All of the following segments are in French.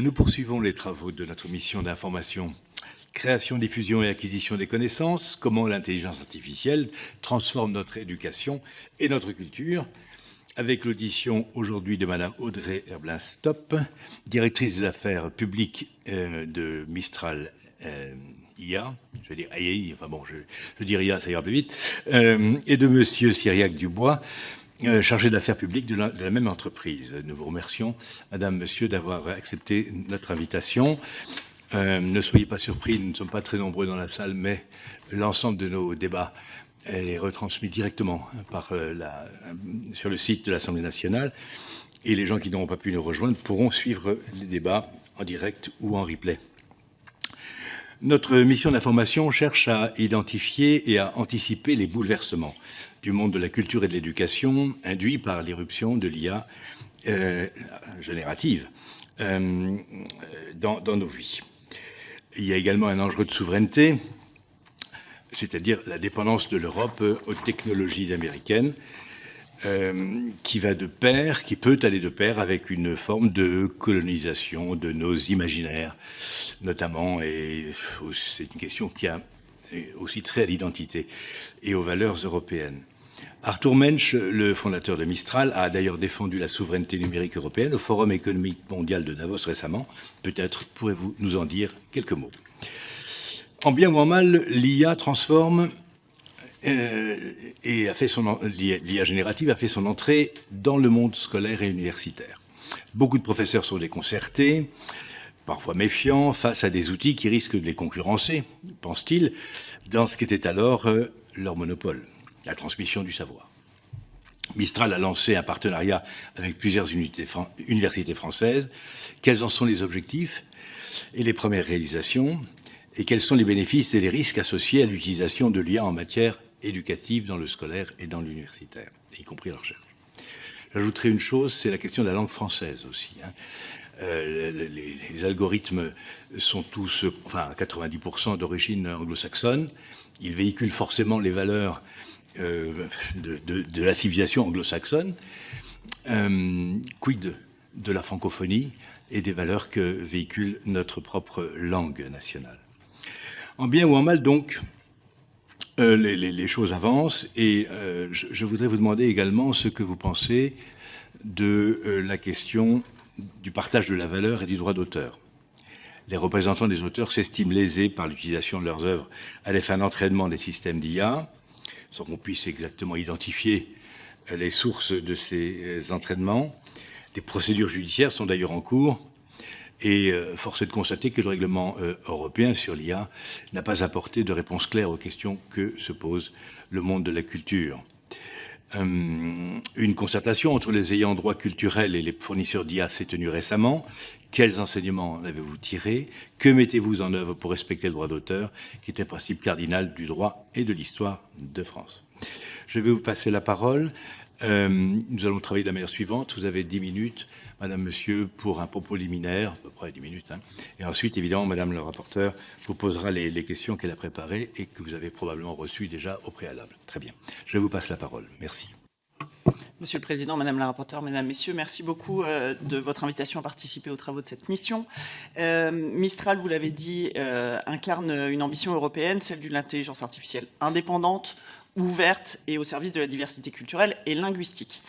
Nous poursuivons les travaux de notre mission d'information, création, diffusion et acquisition des connaissances, comment l'intelligence artificielle transforme notre éducation et notre culture, avec l'audition aujourd'hui de Madame Audrey Herbelin-Stopp, directrice des affaires publiques de Mistral IA, je vais dire AI, enfin bon, je dis IA, ça ira plus vite, et de Monsieur Cyriac Dubois, chargé d'affaires publiques de la même entreprise. Nous vous remercions, Madame, Monsieur, d'avoir accepté notre invitation. Ne soyez pas surpris, nous ne sommes pas très nombreux dans la salle, mais l'ensemble de nos débats est retransmis directement sur le site de l'Assemblée nationale, et les gens qui n'auront pas pu nous rejoindre pourront suivre les débats en direct ou en replay. Notre mission d'information cherche à identifier et à anticiper les bouleversements du monde de la culture et de l'éducation induits par l'irruption de l'IA générative dans nos vies. Il y a également un enjeu de souveraineté, c'est-à-dire la dépendance de l'Europe aux technologies américaines, qui peut aller de pair avec une forme de colonisation de nos imaginaires, notamment, et c'est une question qui a aussi trait à l'identité et aux valeurs européennes. Arthur Mensch, le fondateur de Mistral, a d'ailleurs défendu la souveraineté numérique européenne au Forum économique mondial de Davos récemment. Peut-être pourrez-vous nous en dire quelques mots. En bien ou en mal, l'IA transforme et l'IA générative a fait son entrée dans le monde scolaire et universitaire. Beaucoup de professeurs sont déconcertés, parfois méfiants, face à des outils qui risquent de les concurrencer, pense-t-il, dans ce qu'était alors leur monopole, la transmission du savoir. Mistral a lancé un partenariat avec plusieurs universités françaises. Quels en sont les objectifs et les premières réalisations? Et quels sont les bénéfices et les risques associés à l'utilisation de l'IA en matière éducative dans le scolaire et dans l'universitaire, y compris la recherche? J'ajouterai une chose, c'est la question de la langue française aussi. Les algorithmes sont tous, enfin 90% d'origine anglo-saxonne. Ils véhiculent forcément les valeurs de la civilisation anglo-saxonne. Quid de la francophonie et des valeurs que véhicule notre propre langue nationale? En bien ou en mal, donc, les choses avancent, et je voudrais vous demander également ce que vous pensez de la question du partage de la valeur et du droit d'auteur. Les représentants des auteurs s'estiment lésés par l'utilisation de leurs œuvres à des fins d'entraînement des systèmes d'IA, sans qu'on puisse exactement identifier les sources de ces entraînements. Des procédures judiciaires sont d'ailleurs en cours, et force est de constater que le règlement européen sur l'IA n'a pas apporté de réponse claire aux questions que se pose le monde de la culture. Une concertation entre les ayants droit culturels et les fournisseurs d'IA s'est tenue récemment. Quels enseignements avez-vous tirés? Que mettez-vous en œuvre pour respecter le droit d'auteur, qui est un principe cardinal du droit et de l'histoire de France? Je vais vous passer la parole. Nous allons travailler de la manière suivante. Vous avez 10 minutes, Madame, Monsieur, pour un propos liminaire, à peu près 10 minutes. Et ensuite, évidemment, Madame le rapporteur vous posera les questions qu'elle a préparées et que vous avez probablement reçues déjà au préalable. Très bien. Je vous passe la parole. Merci. Monsieur le Président, Madame la rapporteure, Mesdames, Messieurs, merci beaucoup de votre invitation à participer aux travaux de cette mission. Mistral, vous l'avez dit, incarne une ambition européenne, celle d'une intelligence artificielle indépendante, ouverte et au service de la diversité culturelle et linguistique.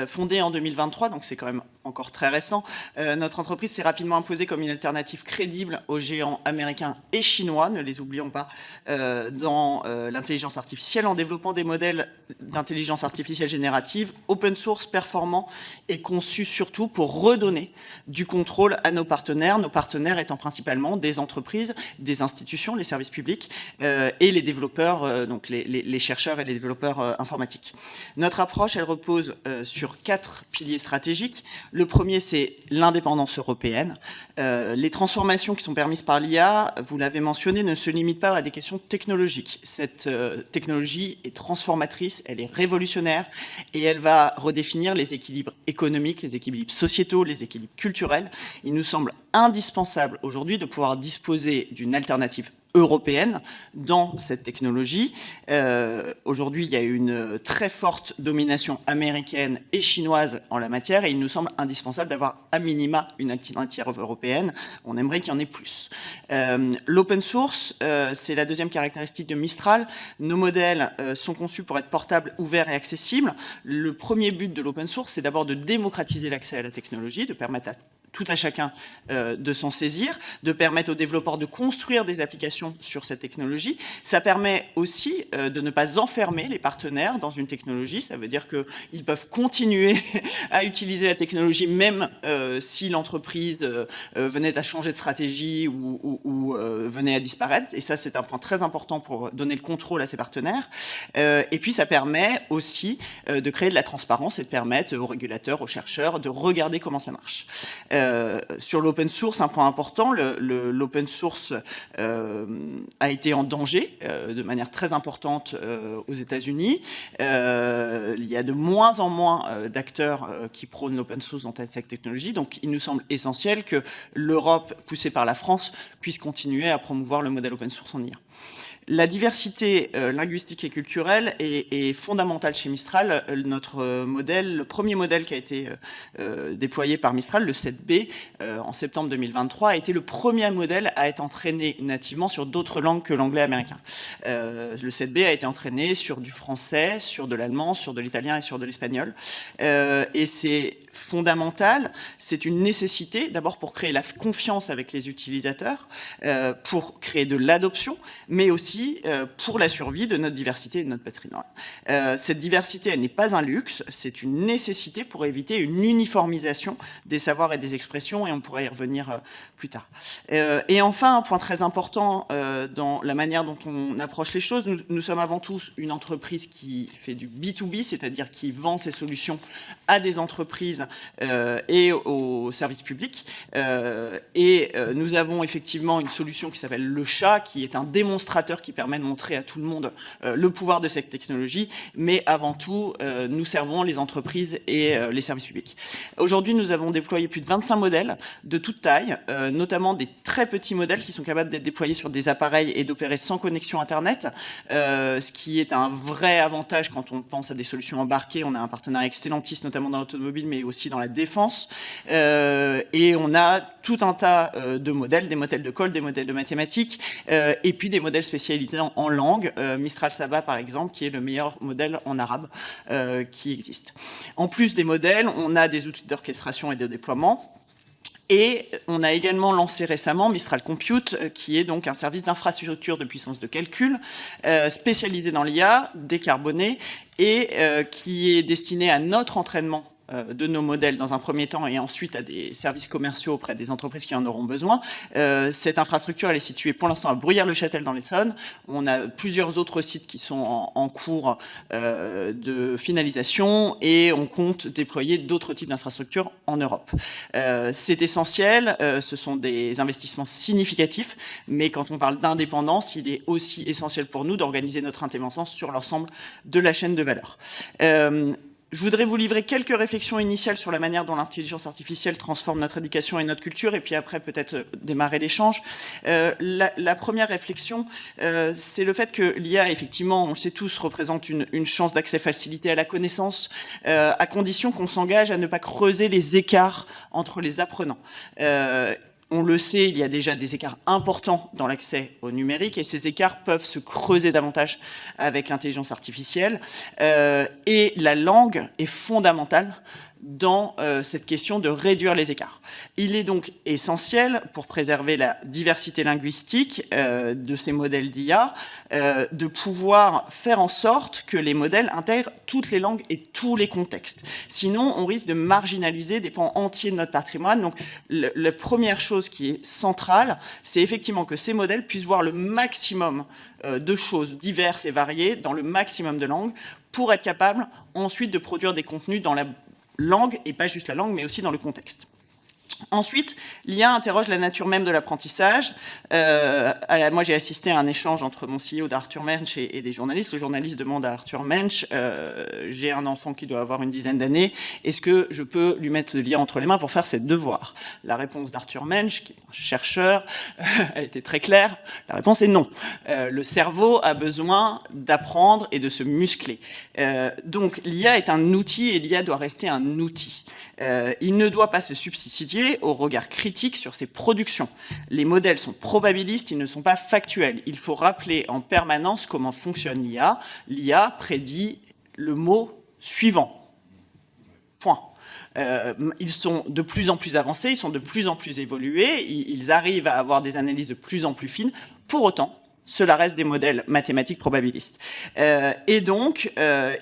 Fondée en 2023, donc c'est quand même encore très récent, notre entreprise s'est rapidement imposée comme une alternative crédible aux géants américains et chinois, ne les oublions pas, dans l'intelligence artificielle, en développant des modèles d'intelligence artificielle générative, open source, performants et conçus surtout pour redonner du contrôle à nos partenaires étant principalement des entreprises, des institutions, les services publics et les développeurs, donc les chercheurs et les développeurs informatiques. Notre approche, elle repose sur 4 piliers stratégiques. Le premier, c'est l'indépendance européenne. Les transformations qui sont permises par l'IA, vous l'avez mentionné, ne se limitent pas à des questions technologiques. Cette technologie est transformatrice, elle est révolutionnaire et elle va redéfinir les équilibres économiques, les équilibres sociétaux, les équilibres culturels. Il nous semble indispensable aujourd'hui de pouvoir disposer d'une alternative européenne dans cette technologie. Aujourd'hui, il y a une très forte domination américaine et chinoise en la matière et il nous semble indispensable d'avoir à minima une alternative européenne. On aimerait qu'il y en ait plus. L'open source, c'est la deuxième caractéristique de Mistral. Nos modèles sont conçus pour être portables, ouverts et accessibles. Le premier but de l'open source, c'est d'abord de démocratiser l'accès à la technologie, de permettre à tout à chacun de s'en saisir, de permettre aux développeurs de construire des applications sur cette technologie. Ça permet aussi de ne pas enfermer les partenaires dans une technologie. Ça veut dire qu'ils peuvent continuer à utiliser la technologie même si l'entreprise venait à changer de stratégie ou venait à disparaître. Et ça, c'est un point très important pour donner le contrôle à ses partenaires. Et puis, ça permet aussi de créer de la transparence et de permettre aux régulateurs, aux chercheurs de regarder comment ça marche. Sur l'open source, un point important, l'open source a été en danger de manière très importante aux États-Unis. Il y a de moins en moins d'acteurs qui prônent l'open source dans cette technologie, donc il nous semble essentiel que l'Europe, poussée par la France, puisse continuer à promouvoir le modèle open source en IA. La diversité linguistique et culturelle est fondamentale chez Mistral. Notre modèle, le premier modèle qui a été déployé par Mistral, le 7B, en septembre 2023, a été le premier modèle à être entraîné nativement sur d'autres langues que l'anglais américain. Le 7B a été entraîné sur du français, sur de l'allemand, sur de l'italien et sur de l'espagnol. Et c'est fondamental, c'est une nécessité, d'abord pour créer la confiance avec les utilisateurs, pour créer de l'adoption, mais aussi pour la survie de notre diversité et de notre patrimoine. Cette diversité, elle n'est pas un luxe, c'est une nécessité pour éviter une uniformisation des savoirs et des expressions, et on pourrait y revenir plus tard. Et enfin, un point très important dans la manière dont on approche les choses, nous sommes avant tout une entreprise qui fait du B2B, c'est-à-dire qui vend ses solutions à des entreprises et aux services publics. Et nous avons effectivement une solution qui s'appelle le chat, qui est un démonstrateur qui permet de montrer à tout le monde le pouvoir de cette technologie, mais avant tout, nous servons les entreprises et les services publics. Aujourd'hui, nous avons déployé plus de 25 modèles de toute taille, notamment des très petits modèles qui sont capables d'être déployés sur des appareils et d'opérer sans connexion Internet, ce qui est un vrai avantage quand on pense à des solutions embarquées. On a un partenariat avec Stellantis, notamment dans l'automobile, mais aussi dans la défense. Et on a tout un tas de modèles, des modèles de code, des modèles de mathématiques, et puis des modèles spécialisés en langue. Mistral Saba, par exemple, qui est le meilleur modèle en arabe qui existe. En plus des modèles, on a des outils d'orchestration et de déploiement. Et on a également lancé récemment Mistral Compute, qui est donc un service d'infrastructure de puissance de calcul spécialisé dans l'IA, décarboné, et qui est destiné à notre entraînement de nos modèles dans un premier temps et ensuite à des services commerciaux auprès des entreprises qui en auront besoin. Cette infrastructure, elle est située pour l'instant à Bruyères-le-Châtel dans l'Essonne. On a plusieurs autres sites qui sont en cours de finalisation et on compte déployer d'autres types d'infrastructures en Europe. C'est essentiel, ce sont des investissements significatifs, mais quand on parle d'indépendance, il est aussi essentiel pour nous d'organiser notre indépendance sur l'ensemble de la chaîne de valeur. Je voudrais vous livrer quelques réflexions initiales sur la manière dont l'intelligence artificielle transforme notre éducation et notre culture, et puis après peut-être démarrer l'échange. La première réflexion, c'est le fait que l'IA, effectivement, on le sait tous, représente une chance d'accès facilité à la connaissance, à condition qu'on s'engage à ne pas creuser les écarts entre les apprenants. On le sait, il y a déjà des écarts importants dans l'accès au numérique et ces écarts peuvent se creuser davantage avec l'intelligence artificielle. Et la langue est fondamentale dans cette question de réduire les écarts. Il est donc essentiel, pour préserver la diversité linguistique de ces modèles d'IA, de pouvoir faire en sorte que les modèles intègrent toutes les langues et tous les contextes. Sinon, on risque de marginaliser des pans entiers de notre patrimoine. Donc, la première chose qui est centrale, c'est effectivement que ces modèles puissent voir le maximum de choses diverses et variées dans le maximum de langues pour être capables ensuite de produire des contenus dans la langue, et pas juste la langue, mais aussi dans le contexte. Ensuite, l'IA interroge la nature même de l'apprentissage. Moi, j'ai assisté à un échange entre mon CEO d'Arthur Mensch et des journalistes. Le journaliste demande à Arthur Mensch, j'ai un enfant qui doit avoir une dizaine d'années, est-ce que je peux lui mettre de l'IA entre les mains pour faire ses devoirs? La réponse d'Arthur Mensch, qui est un chercheur, a été très claire. La réponse est non. Le cerveau a besoin d'apprendre et de se muscler. Donc, l'IA est un outil et l'IA doit rester un outil. Il ne doit pas se substituer au regard critique sur ses productions. Les modèles sont probabilistes, ils ne sont pas factuels. Il faut rappeler en permanence comment fonctionne l'IA. L'IA prédit le mot suivant. Point. Ils sont de plus en plus avancés, ils sont de plus en plus évolués, ils arrivent à avoir des analyses de plus en plus fines. Pour autant, cela reste des modèles mathématiques probabilistes. Et donc,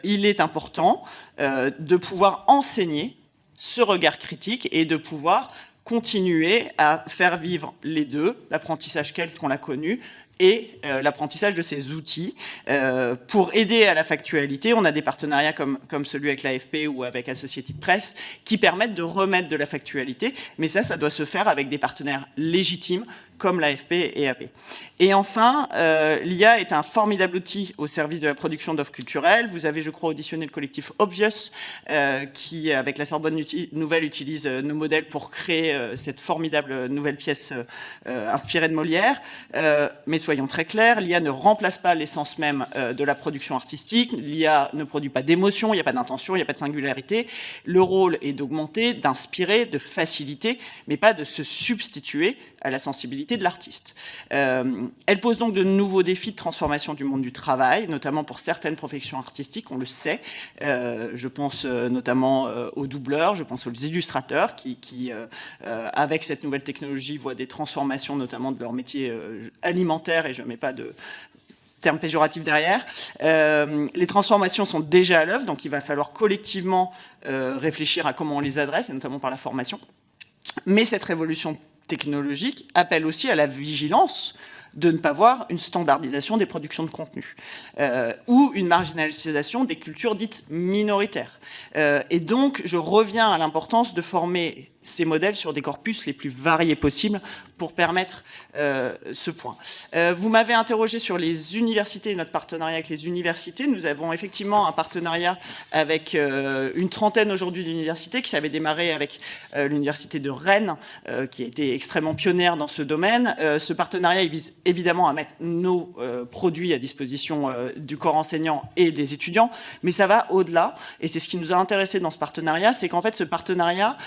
il est important de pouvoir enseigner ce regard critique et de pouvoir continuer à faire vivre les deux, l'apprentissage tel qu'on l'a connu et l'apprentissage de ces outils. Pour aider à la factualité, on a des partenariats comme celui avec l'AFP ou avec Associated Press qui permettent de remettre de la factualité, mais ça doit se faire avec des partenaires légitimes comme l'AFP et AP. Et enfin, l'IA est un formidable outil au service de la production d'offres culturelles. Vous avez, je crois, auditionné le collectif Obvious, qui, avec la Sorbonne Nouvelle, utilise nos modèles pour créer cette formidable nouvelle pièce inspirée de Molière. Mais soyons très clairs, l'IA ne remplace pas l'essence même de la production artistique. L'IA ne produit pas d'émotion, il n'y a pas d'intention, il n'y a pas de singularité. Le rôle est d'augmenter, d'inspirer, de faciliter, mais pas de se substituer à la sensibilité de l'artiste. Elle pose donc de nouveaux défis de transformation du monde du travail, notamment pour certaines professions artistiques, on le sait. Je pense notamment aux doubleurs, je pense aux illustrateurs qui avec cette nouvelle technologie, voient des transformations, notamment de leur métier alimentaire, et je ne mets pas de terme péjoratif derrière. Les transformations sont déjà à l'œuvre, donc il va falloir collectivement réfléchir à comment on les adresse, et notamment par la formation. Mais cette révolution technologique appelle aussi à la vigilance de ne pas voir une standardisation des productions de contenu ou une marginalisation des cultures dites minoritaires. Et donc, je reviens à l'importance de former ces modèles sur des corpus les plus variés possibles pour permettre ce point. Vous m'avez interrogé sur les universités et notre partenariat avec les universités. Nous avons effectivement un partenariat avec une trentaine aujourd'hui d'universités qui avait démarré avec l'université de Rennes, qui a été extrêmement pionnière dans ce domaine. Ce partenariat il vise évidemment à mettre nos produits à disposition du corps enseignant et des étudiants, mais ça va au-delà. Et c'est ce qui nous a intéressé dans ce partenariat, c'est qu'en fait ce partenariat,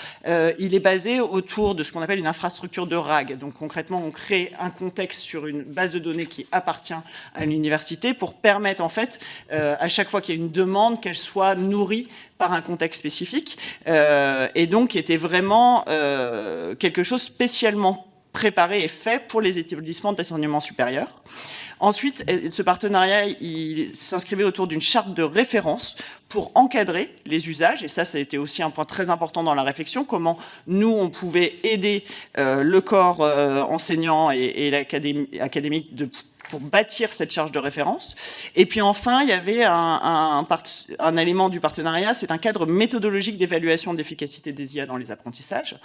il est basé autour de ce qu'on appelle une infrastructure de RAG. Donc concrètement, on crée un contexte sur une base de données qui appartient à l'université pour permettre en fait, à chaque fois qu'il y a une demande, qu'elle soit nourrie par un contexte spécifique. Et donc, qui était vraiment quelque chose spécialement préparé et fait pour les établissements d'enseignement supérieur. Ensuite, ce partenariat, il s'inscrivait autour d'une charte de référence pour encadrer les usages, et ça a été aussi un point très important dans la réflexion, comment nous, on pouvait aider le corps enseignant et l'académie académique pour bâtir cette charge de référence. Et puis enfin, il y avait un élément du partenariat, c'est un cadre méthodologique d'évaluation de l'efficacité des IA dans les apprentissages.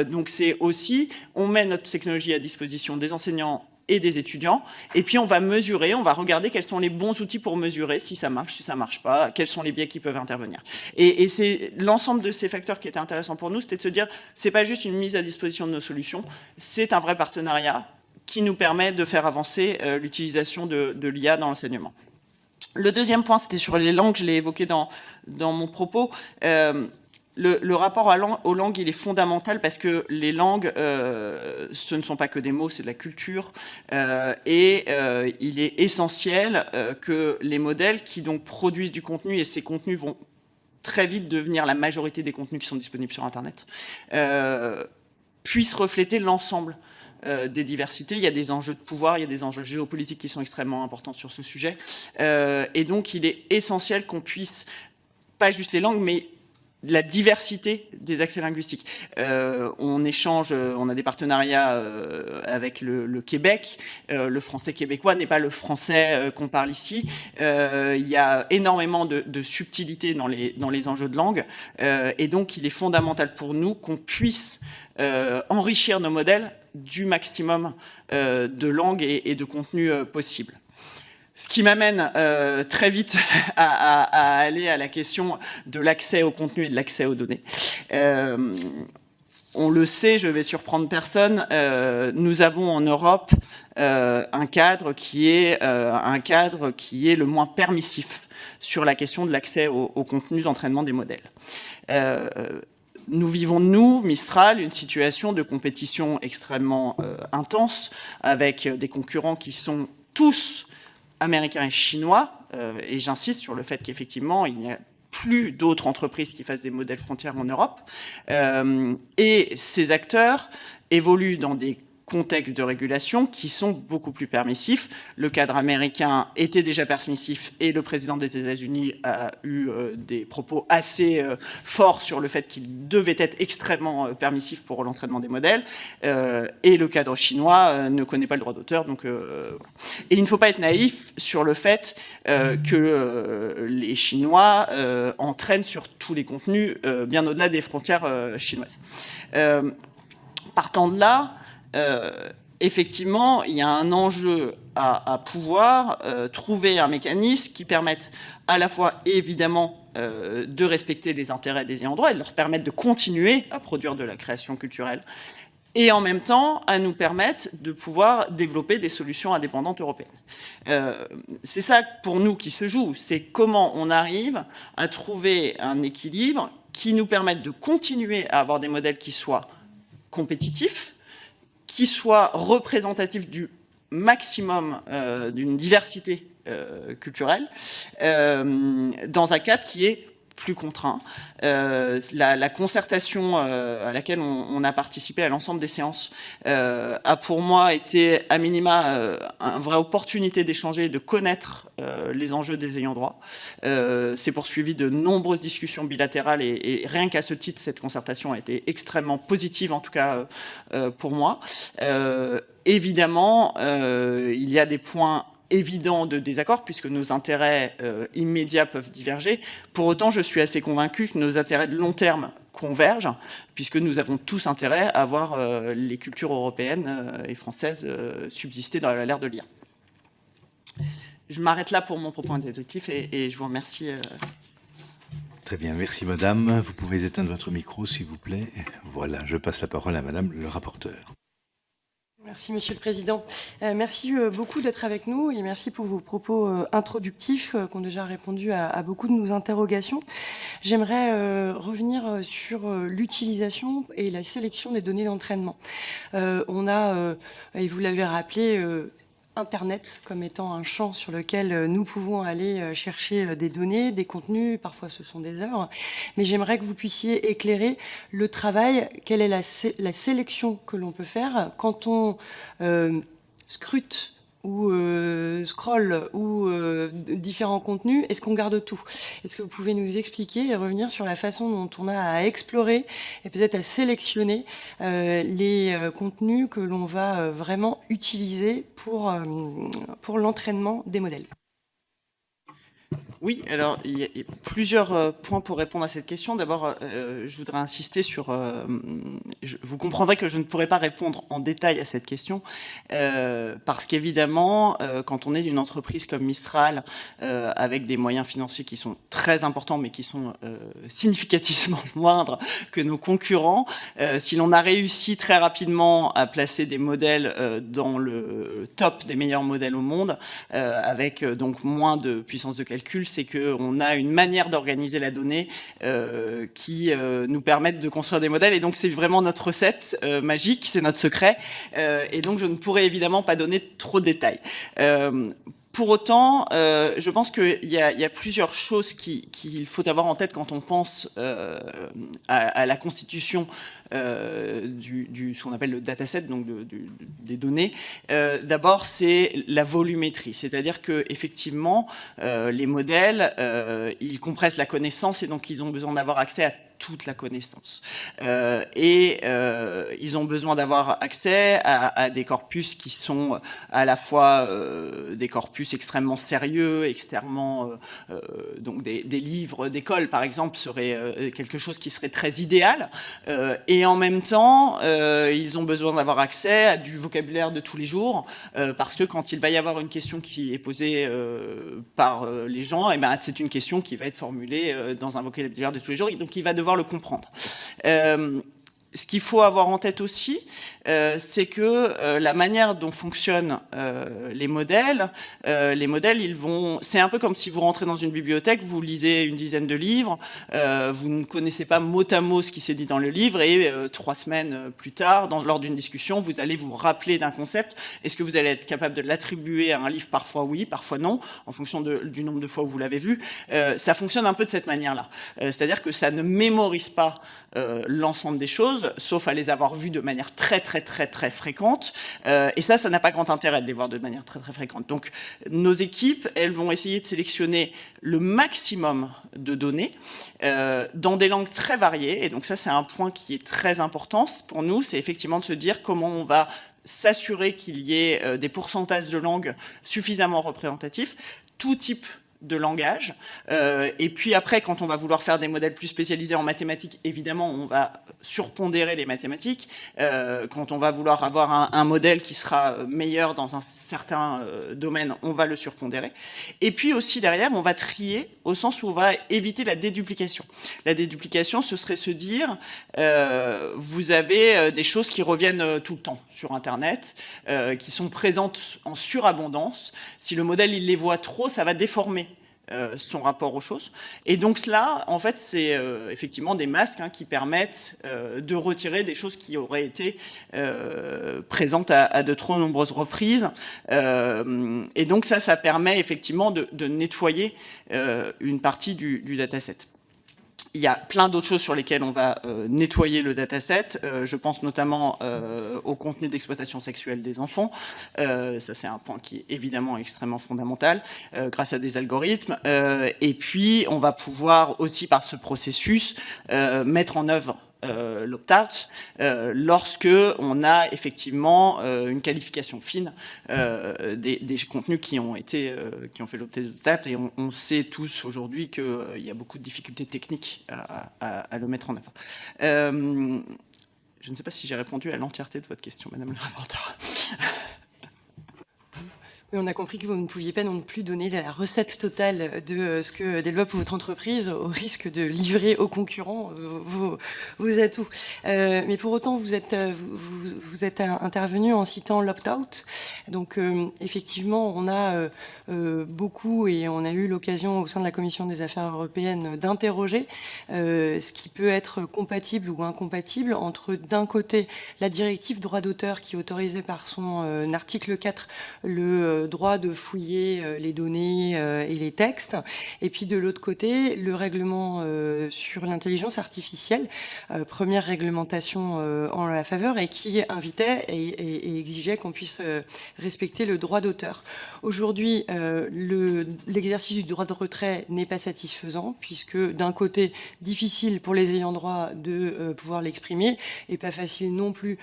Donc c'est aussi, on met notre technologie à disposition des enseignants et des étudiants, et puis on va mesurer, on va regarder quels sont les bons outils pour mesurer si ça marche pas, quels sont les biais qui peuvent intervenir. Et c'est l'ensemble de ces facteurs qui étaient intéressants pour nous, c'était de se dire, c'est pas juste une mise à disposition de nos solutions, c'est un vrai partenariat qui nous permet de faire avancer l'utilisation de l'IA dans l'enseignement. Le deuxième point, c'était sur les langues, je l'ai évoqué dans mon propos. Le rapport aux langues, il est fondamental parce que les langues, ce ne sont pas que des mots, c'est de la culture. Et il est essentiel que les modèles qui donc produisent du contenu, et ces contenus vont très vite devenir la majorité des contenus qui sont disponibles sur Internet, puissent refléter l'ensemble des diversités. Il y a des enjeux de pouvoir, il y a des enjeux géopolitiques qui sont extrêmement importants sur ce sujet. Et donc, il est essentiel qu'on puisse, pas juste les langues, mais la diversité des accès linguistiques. On échange, on a des partenariats avec le Québec. Le français québécois n'est pas le français qu'on parle ici. Il y a énormément de subtilité dans les enjeux de langue. Et donc, il est fondamental pour nous qu'on puisse enrichir nos modèles du maximum de langues et de contenus possibles. Ce qui m'amène très vite à aller à la question de l'accès au contenu et de l'accès aux données. On le sait, je vais surprendre personne, nous avons en Europe un cadre qui est le moins permissif sur la question de l'accès au contenu d'entraînement des modèles. Nous vivons, nous, Mistral, une situation de compétition extrêmement intense, avec des concurrents qui sont tous américains et chinois, et j'insiste sur le fait qu'effectivement, il n'y a plus d'autres entreprises qui fassent des modèles frontières en Europe. Et ces acteurs évoluent dans des contextes de régulation qui sont beaucoup plus permissifs. Le cadre américain était déjà permissif et le président des États-Unis a eu des propos assez forts sur le fait qu'il devait être extrêmement permissif pour l'entraînement des modèles. Et le cadre chinois ne connaît pas le droit d'auteur. Et il ne faut pas être naïf sur le fait que les Chinois entraînent sur tous les contenus bien au-delà des frontières chinoises. Partant de là, effectivement, il y a un enjeu à pouvoir trouver un mécanisme qui permette à la fois, évidemment, de respecter les intérêts des ayants droit et de leur permettre de continuer à produire de la création culturelle, et en même temps à nous permettre de pouvoir développer des solutions indépendantes européennes. C'est ça, pour nous, qui se joue. C'est comment on arrive à trouver un équilibre qui nous permette de continuer à avoir des modèles qui soient compétitifs, qui soit représentatif du maximum d'une diversité culturelle, dans un cadre qui est plus contraint. La concertation à laquelle on a participé à l'ensemble des séances a pour moi été à minima une vraie opportunité d'échanger, de connaître les enjeux des ayants droit. C'est poursuivi de nombreuses discussions bilatérales et rien qu'à ce titre, cette concertation a été extrêmement positive, en tout cas pour moi. Évidemment, il y a des points évident de désaccord, puisque nos intérêts immédiats peuvent diverger. Pour autant, je suis assez convaincu que nos intérêts de long terme convergent, puisque nous avons tous intérêt à voir les cultures européennes et françaises subsister dans l'ère de l'IA. Je m'arrête là pour mon propos introductif et je vous remercie. Très bien, merci madame. Vous pouvez éteindre votre micro, s'il vous plaît. Voilà, je passe la parole à madame le rapporteur. Merci, Monsieur le Président. Merci beaucoup d'être avec nous et merci pour vos propos introductifs qui ont déjà répondu à beaucoup de nos interrogations. J'aimerais revenir sur l'utilisation et la sélection des données d'entraînement. On a, et vous l'avez rappelé, Internet comme étant un champ sur lequel nous pouvons aller chercher des données, des contenus, parfois ce sont des œuvres, mais j'aimerais que vous puissiez éclairer le travail, quelle est la sélection que l'on peut faire quand on scrute ou scroll ou différents contenus, est-ce qu'on garde tout? Est-ce que vous pouvez nous expliquer et revenir sur la façon dont on a à explorer et peut-être à sélectionner les contenus que l'on va vraiment utiliser pour l'entraînement des modèles? Oui, alors il y a plusieurs points pour répondre à cette question. D'abord, je voudrais insister sur... vous comprendrez que je ne pourrai pas répondre en détail à cette question, parce qu'évidemment, quand on est une entreprise comme Mistral, avec des moyens financiers qui sont très importants, mais qui sont significativement moindres que nos concurrents, si l'on a réussi très rapidement à placer des modèles dans le top des meilleurs modèles au monde, avec donc moins de puissance de calcul, c'est qu'on a une manière d'organiser la donnée qui nous permettent de construire des modèles. Et donc, c'est vraiment notre recette magique, c'est notre secret. Et donc, je ne pourrais évidemment pas donner trop de détails. Pour autant, je pense qu'il y a plusieurs choses qu'il faut avoir en tête quand on pense à la constitution ce qu'on appelle le dataset, donc des données. D'abord, c'est la volumétrie, c'est-à-dire qu'effectivement, les modèles, ils compressent la connaissance et donc ils ont besoin d'avoir accès à toute la connaissance. Ils ont besoin d'avoir accès à des corpus qui sont à la fois des corpus extrêmement sérieux, extrêmement... donc des livres d'école, par exemple, seraient quelque chose qui serait très idéal. Et en même temps, ils ont besoin d'avoir accès à du vocabulaire de tous les jours, parce que quand il va y avoir une question qui est posée par les gens, eh ben, c'est une question qui va être formulée dans un vocabulaire de tous les jours, et donc il va devoir le comprendre. Ce qu'il faut avoir en tête aussi, c'est que la manière dont fonctionnent les modèles, c'est un peu comme si vous rentrez dans une bibliothèque, vous lisez une dizaine de livres, vous ne connaissez pas mot à mot ce qui s'est dit dans le livre, et 3 semaines plus tard, lors d'une discussion, vous allez vous rappeler d'un concept. Est-ce que vous allez être capable de l'attribuer à un livre? Parfois oui, parfois non, en fonction du nombre de fois où vous l'avez vu. Ça fonctionne un peu de cette manière-là. C'est-à-dire que ça ne mémorise pas l'ensemble des choses, sauf à les avoir vues de manière très fréquente. Et ça n'a pas grand intérêt de les voir de manière très fréquente. Donc, nos équipes, elles vont essayer de sélectionner le maximum de données dans des langues très variées. Et donc ça, c'est un point qui est très important pour nous, c'est effectivement de se dire comment on va s'assurer qu'il y ait des pourcentages de langues suffisamment représentatifs, tout type de langage. Et puis après, quand on va vouloir faire des modèles plus spécialisés en mathématiques, évidemment, on va surpondérer les mathématiques. Quand on va vouloir avoir un modèle qui sera meilleur dans un certain domaine, on va le surpondérer. Et puis aussi, derrière, on va trier au sens où on va éviter la déduplication. La déduplication, ce serait se dire, vous avez des choses qui reviennent tout le temps sur Internet, qui sont présentes en surabondance. Si le modèle, il les voit trop, ça va déformer son rapport aux choses. Et donc cela, en fait, c'est effectivement des masques qui permettent de retirer des choses qui auraient été présentes à de trop nombreuses reprises. Et donc ça permet effectivement de nettoyer une partie du dataset. Il y a plein d'autres choses sur lesquelles on va nettoyer le dataset. Je pense notamment au contenu d'exploitation sexuelle des enfants. Ça, c'est un point qui est évidemment extrêmement fondamental grâce à des algorithmes. Et puis, on va pouvoir aussi, par ce processus, mettre en œuvre l'opt-out lorsque on a effectivement une qualification fine des contenus qui ont fait l'objet de l'opt-out, et on sait tous aujourd'hui qu'il y a beaucoup de difficultés techniques à le mettre en œuvre. Je ne sais pas si j'ai répondu à l'entièreté de votre question, Madame la rapporteure. Oui, on a compris que vous ne pouviez pas non plus donner la recette totale de ce que développe votre entreprise, au risque de livrer aux concurrents vos atouts. Mais pour autant, vous êtes intervenu en citant l'opt-out. Donc, effectivement, on a beaucoup, et on a eu l'occasion au sein de la Commission des Affaires européennes d'interroger ce qui peut être compatible ou incompatible entre, d'un côté, la directive droit d'auteur qui autorisait par son article 4 le droit de fouiller les données et les textes, et puis de l'autre côté, le règlement sur l'intelligence artificielle, première réglementation en la faveur, et qui invitait et exigeait qu'on puisse respecter le droit d'auteur. Aujourd'hui, l'exercice du droit de retrait n'est pas satisfaisant, puisque d'un côté, difficile pour les ayants droit de pouvoir l'exprimer, et pas facile non plus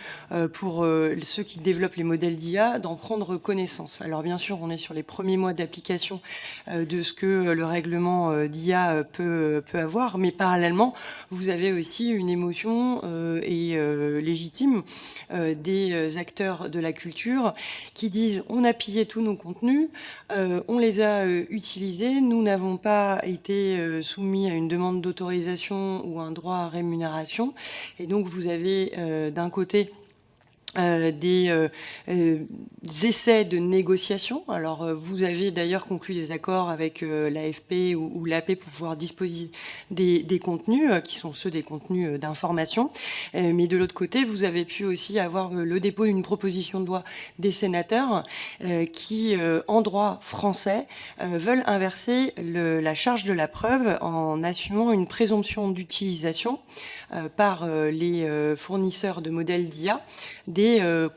pour ceux qui développent les modèles d'IA d'en prendre connaissance. Alors bien sûr, on est sur les premiers mois d'application de ce que le règlement d'IA peut avoir, mais parallèlement, vous avez aussi une émotion légitime des acteurs de la culture qui disent: on a pillé tous nos contenus, on les a utilisés, nous n'avons pas été soumis à une demande d'autorisation ou un droit à rémunération. Et donc vous avez d'un côté des essais de négociation. Alors, vous avez d'ailleurs conclu des accords avec l'AFP ou l'AP pour pouvoir disposer des contenus qui sont ceux des contenus d'information. Mais de l'autre côté, vous avez pu aussi avoir le dépôt d'une proposition de loi des sénateurs qui, en droit français, veulent inverser la charge de la preuve en assumant une présomption d'utilisation par les fournisseurs de modèles d'IA des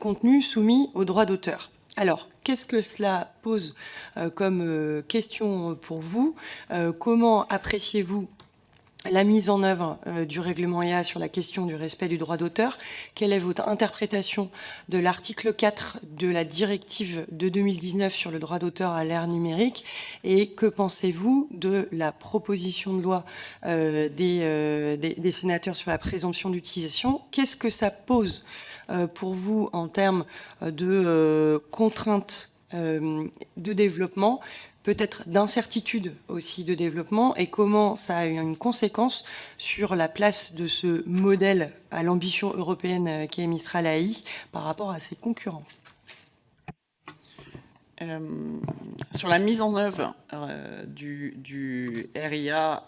contenus soumis au droit d'auteur. Alors, qu'est-ce que cela pose comme question pour vous ? Comment appréciez-vous la mise en œuvre du règlement EA sur la question du respect du droit d'auteur. Quelle est votre interprétation de l'article 4 de la directive de 2019 sur le droit d'auteur à l'ère numérique? Et que pensez-vous de la proposition de loi des sénateurs sur la présomption d'utilisation? Qu'est-ce que ça pose pour vous en termes de contraintes de développement, peut-être d'incertitude aussi de développement, et comment ça a eu une conséquence sur la place de ce modèle à l'ambition européenne qui est Mistral AI par rapport à ses concurrents? Sur la mise en œuvre du RIA,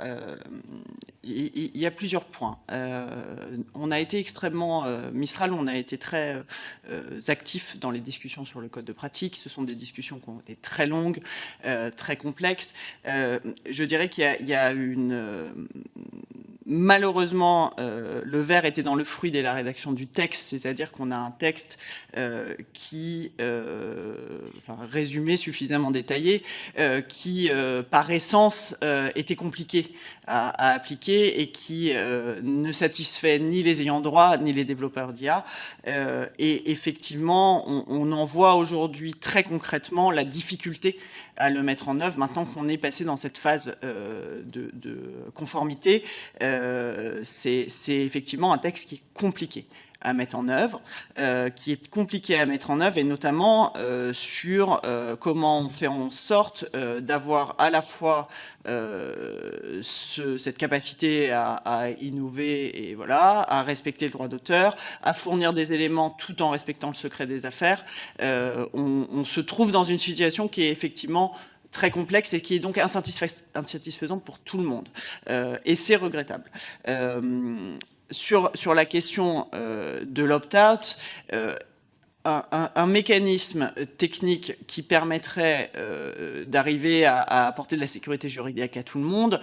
il y a plusieurs points. On a été extrêmement, Mistral, on a été très actifs dans les discussions sur le code de pratique. Ce sont des discussions qui ont été très longues, très complexes. Je dirais qu'il y a une... Malheureusement, le verre était dans le fruit dès la rédaction du texte, c'est-à-dire qu'on a un texte qui, résumé, suffisamment détaillé, qui, par essence, était compliqué à appliquer et qui ne satisfait ni les ayants droit ni les développeurs d'IA. Et effectivement, on en voit aujourd'hui très concrètement la difficulté à le mettre en œuvre maintenant qu'on est passé dans cette phase de conformité. C'est effectivement un texte qui est compliqué à mettre en œuvre, et notamment sur comment on fait en sorte d'avoir à la fois cette capacité à innover et voilà, à respecter le droit d'auteur, à fournir des éléments tout en respectant le secret des affaires. On se trouve dans une situation qui est effectivement très complexe et qui est donc insatisfaisante pour tout le monde. Et c'est regrettable. Sur la question de l'opt-out, un mécanisme technique qui permettrait d'arriver à apporter de la sécurité juridique à tout le monde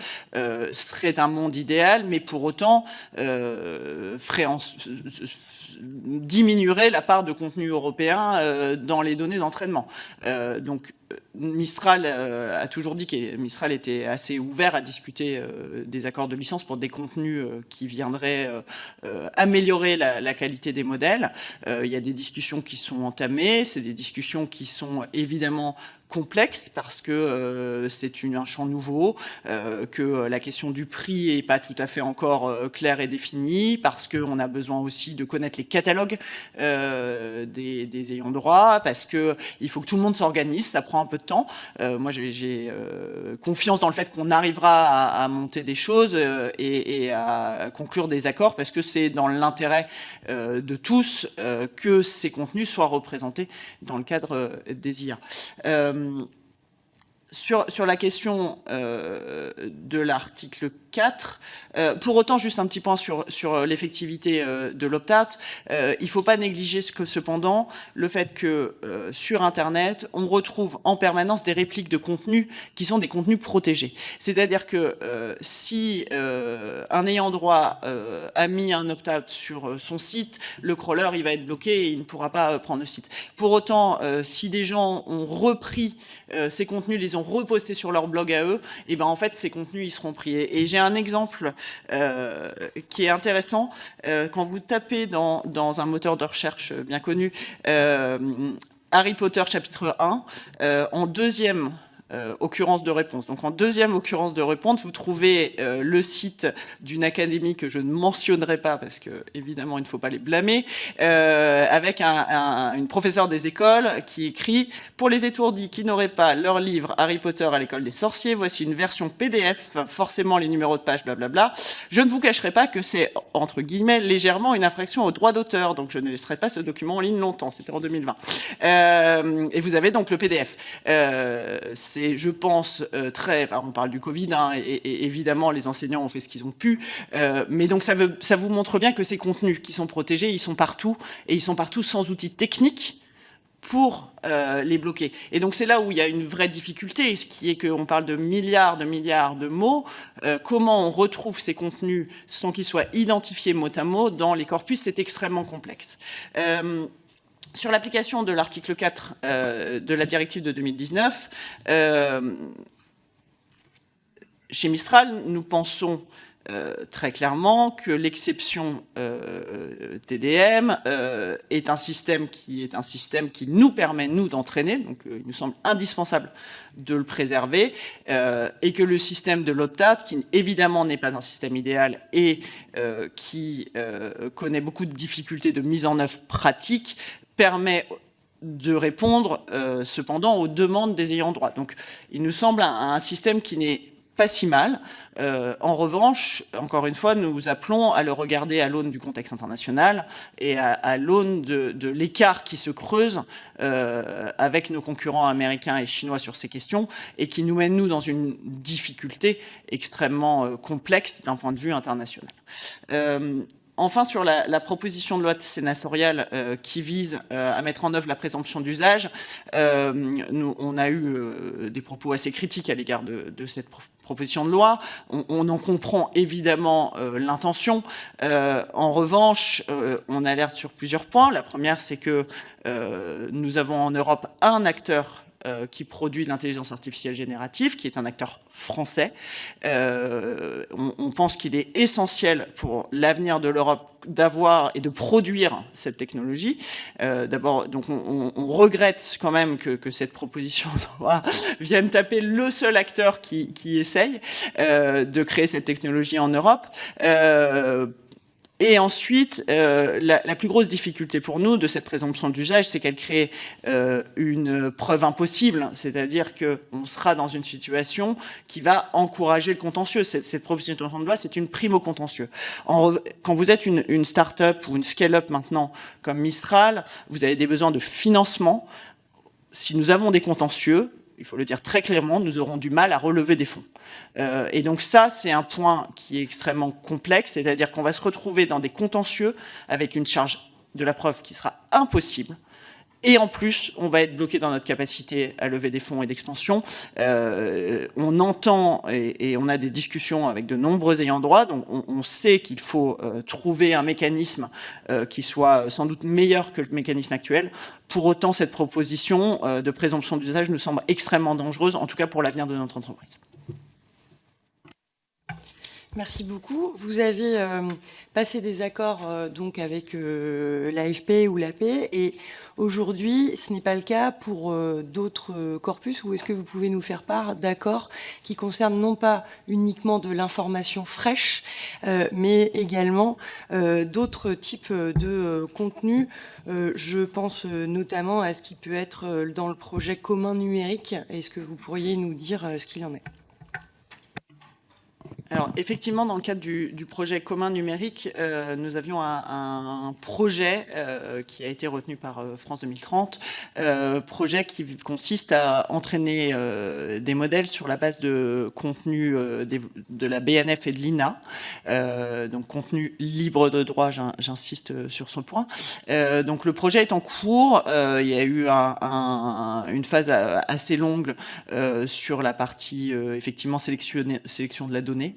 serait un monde idéal, mais pour autant diminuerait la part de contenu européen dans les données d'entraînement. Donc Mistral a toujours dit que Mistral était assez ouvert à discuter des accords de licence pour des contenus qui viendraient améliorer la qualité des modèles. Il y a des discussions qui sont entamées, c'est des discussions qui sont évidemment complexes parce que c'est un champ nouveau, que la question du prix n'est pas tout à fait encore claire et définie, parce qu'on a besoin aussi de connaître les catalogues des ayants droit, parce qu'il faut que tout le monde s'organise, ça prend un peu de temps. Moi, j'ai confiance dans le fait qu'on arrivera à monter des choses et à conclure des accords, parce que c'est dans l'intérêt de tous que ces contenus soient représentés dans le cadre des IA. Sur la question de l'article 4, pour autant, juste un petit point sur l'effectivité de l'opt-out, il ne faut pas négliger cependant le fait que sur Internet, on retrouve en permanence des répliques de contenus qui sont des contenus protégés. C'est-à-dire que si un ayant droit a mis un opt-out sur son site, le crawler il va être bloqué et il ne pourra pas prendre le site. Pour autant, si des gens ont repris ces contenus, les ont repostés sur leur blog à eux, et ben en fait ces contenus ils seront pris. Et j'ai un exemple qui est intéressant. Quand vous tapez dans un moteur de recherche bien connu Harry Potter chapitre 1, en deuxième occurrence de réponse. Donc en deuxième occurrence de réponse, vous trouvez le site d'une académie que je ne mentionnerai pas parce que évidemment il ne faut pas les blâmer, avec une professeure des écoles qui écrit « Pour les étourdis qui n'auraient pas leur livre Harry Potter à l'école des sorciers, voici une version PDF, forcément les numéros de page, blablabla. Je ne vous cacherai pas que c'est, entre guillemets, légèrement une infraction au droit d'auteur, donc je ne laisserai pas ce document en ligne longtemps, c'était en 2020. Et vous avez donc le PDF. C'est, je pense, on parle du Covid, hein, et évidemment, les enseignants ont fait ce qu'ils ont pu, mais donc ça vous montre bien que ces contenus qui sont protégés, ils sont partout, et ils sont partout sans outils techniques pour les bloquer. Et donc c'est là où il y a une vraie difficulté, ce qui est qu'on parle de milliards de mots, comment on retrouve ces contenus sans qu'ils soient identifiés mot à mot dans les corpus, c'est extrêmement complexe. Sur l'application de l'article 4 de la directive de 2019, chez Mistral, nous pensons très clairement que l'exception TDM est un système qui nous permet, nous, d'entraîner, donc il nous semble indispensable de le préserver, et que le système de l'OTAT, qui évidemment n'est pas un système idéal et qui connaît beaucoup de difficultés de mise en œuvre pratique, permet de répondre cependant aux demandes des ayants droit. Donc il nous semble un système qui n'est pas si mal. En revanche, encore une fois, nous appelons à le regarder à l'aune du contexte international et à l'aune de l'écart qui se creuse avec nos concurrents américains et chinois sur ces questions et qui nous mène, nous, dans une difficulté extrêmement complexe d'un point de vue international. Enfin, sur la proposition de loi sénatoriale qui vise à mettre en œuvre la présomption d'usage, on a eu des propos assez critiques à l'égard de cette proposition de loi. On en comprend évidemment l'intention. En revanche, on alerte sur plusieurs points. La première, c'est que nous avons en Europe un acteur qui produit de l'intelligence artificielle générative, qui est un acteur français. On pense qu'il est essentiel pour l'avenir de l'Europe d'avoir et de produire cette technologie. D'abord, donc on regrette quand même que cette proposition de loi vienne taper le seul acteur qui essaye de créer cette technologie en Europe. Et ensuite, la plus grosse difficulté pour nous de cette présomption d'usage, c'est qu'elle crée une preuve impossible, c'est-à-dire qu'on sera dans une situation qui va encourager le contentieux. Cette proposition de loi, c'est une prime au contentieux. Quand vous êtes une start-up ou une scale-up maintenant comme Mistral, vous avez des besoins de financement. Si nous avons des contentieux, il faut le dire très clairement, nous aurons du mal à relever des fonds. Et donc ça, c'est un point qui est extrêmement complexe, c'est-à-dire qu'on va se retrouver dans des contentieux avec une charge de la preuve qui sera impossible. Et en plus, on va être bloqué dans notre capacité à lever des fonds et d'expansion. On entend et on a des discussions avec de nombreux ayants droit, donc on sait qu'il faut trouver un mécanisme qui soit sans doute meilleur que le mécanisme actuel. Pour autant, cette proposition de présomption d'usage nous semble extrêmement dangereuse, en tout cas pour l'avenir de notre entreprise. Merci beaucoup. Vous avez passé des accords donc avec l'AFP ou l'AP et aujourd'hui, ce n'est pas le cas pour d'autres corpus ou est-ce que vous pouvez nous faire part d'accords qui concernent non pas uniquement de l'information fraîche, mais également d'autres types de contenus. Je pense notamment à ce qui peut être dans le projet commun numérique. Est-ce que vous pourriez nous dire ce qu'il en est ? Alors, effectivement, dans le cadre du projet commun numérique, nous avions un projet qui a été retenu par France 2030, projet qui consiste à entraîner des modèles sur la base de contenu de la BNF et de l'INA, donc contenu libre de droit, j'insiste sur ce point. Donc, le projet est en cours. Il y a eu une phase assez longue sur la partie, effectivement, sélection de la donnée.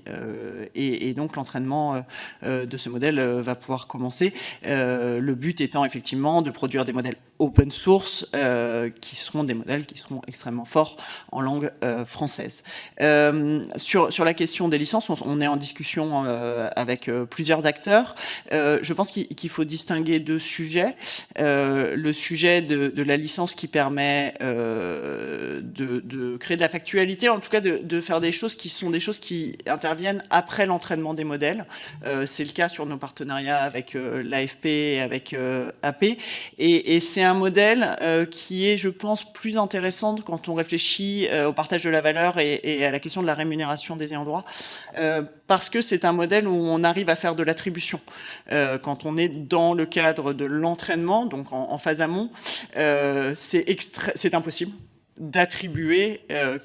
Et donc l'entraînement de ce modèle va pouvoir commencer. Le but étant effectivement de produire des modèles open source qui seront des modèles qui seront extrêmement forts en langue française. Sur la question des licences, on est en discussion avec plusieurs acteurs. Je pense qu'il faut distinguer deux sujets. Le sujet de la licence qui permet de créer de la factualité, en tout cas de faire des choses qui sont des choses qui interviennent après l'entraînement des modèles. C'est le cas sur nos partenariats avec l'AFP et avec AP. Et c'est un modèle qui est, je pense, plus intéressant quand on réfléchit au partage de la valeur et à la question de la rémunération des ayants droit, parce que c'est un modèle où on arrive à faire de l'attribution. Quand on est dans le cadre de l'entraînement, donc en phase amont, c'est impossible d'attribuer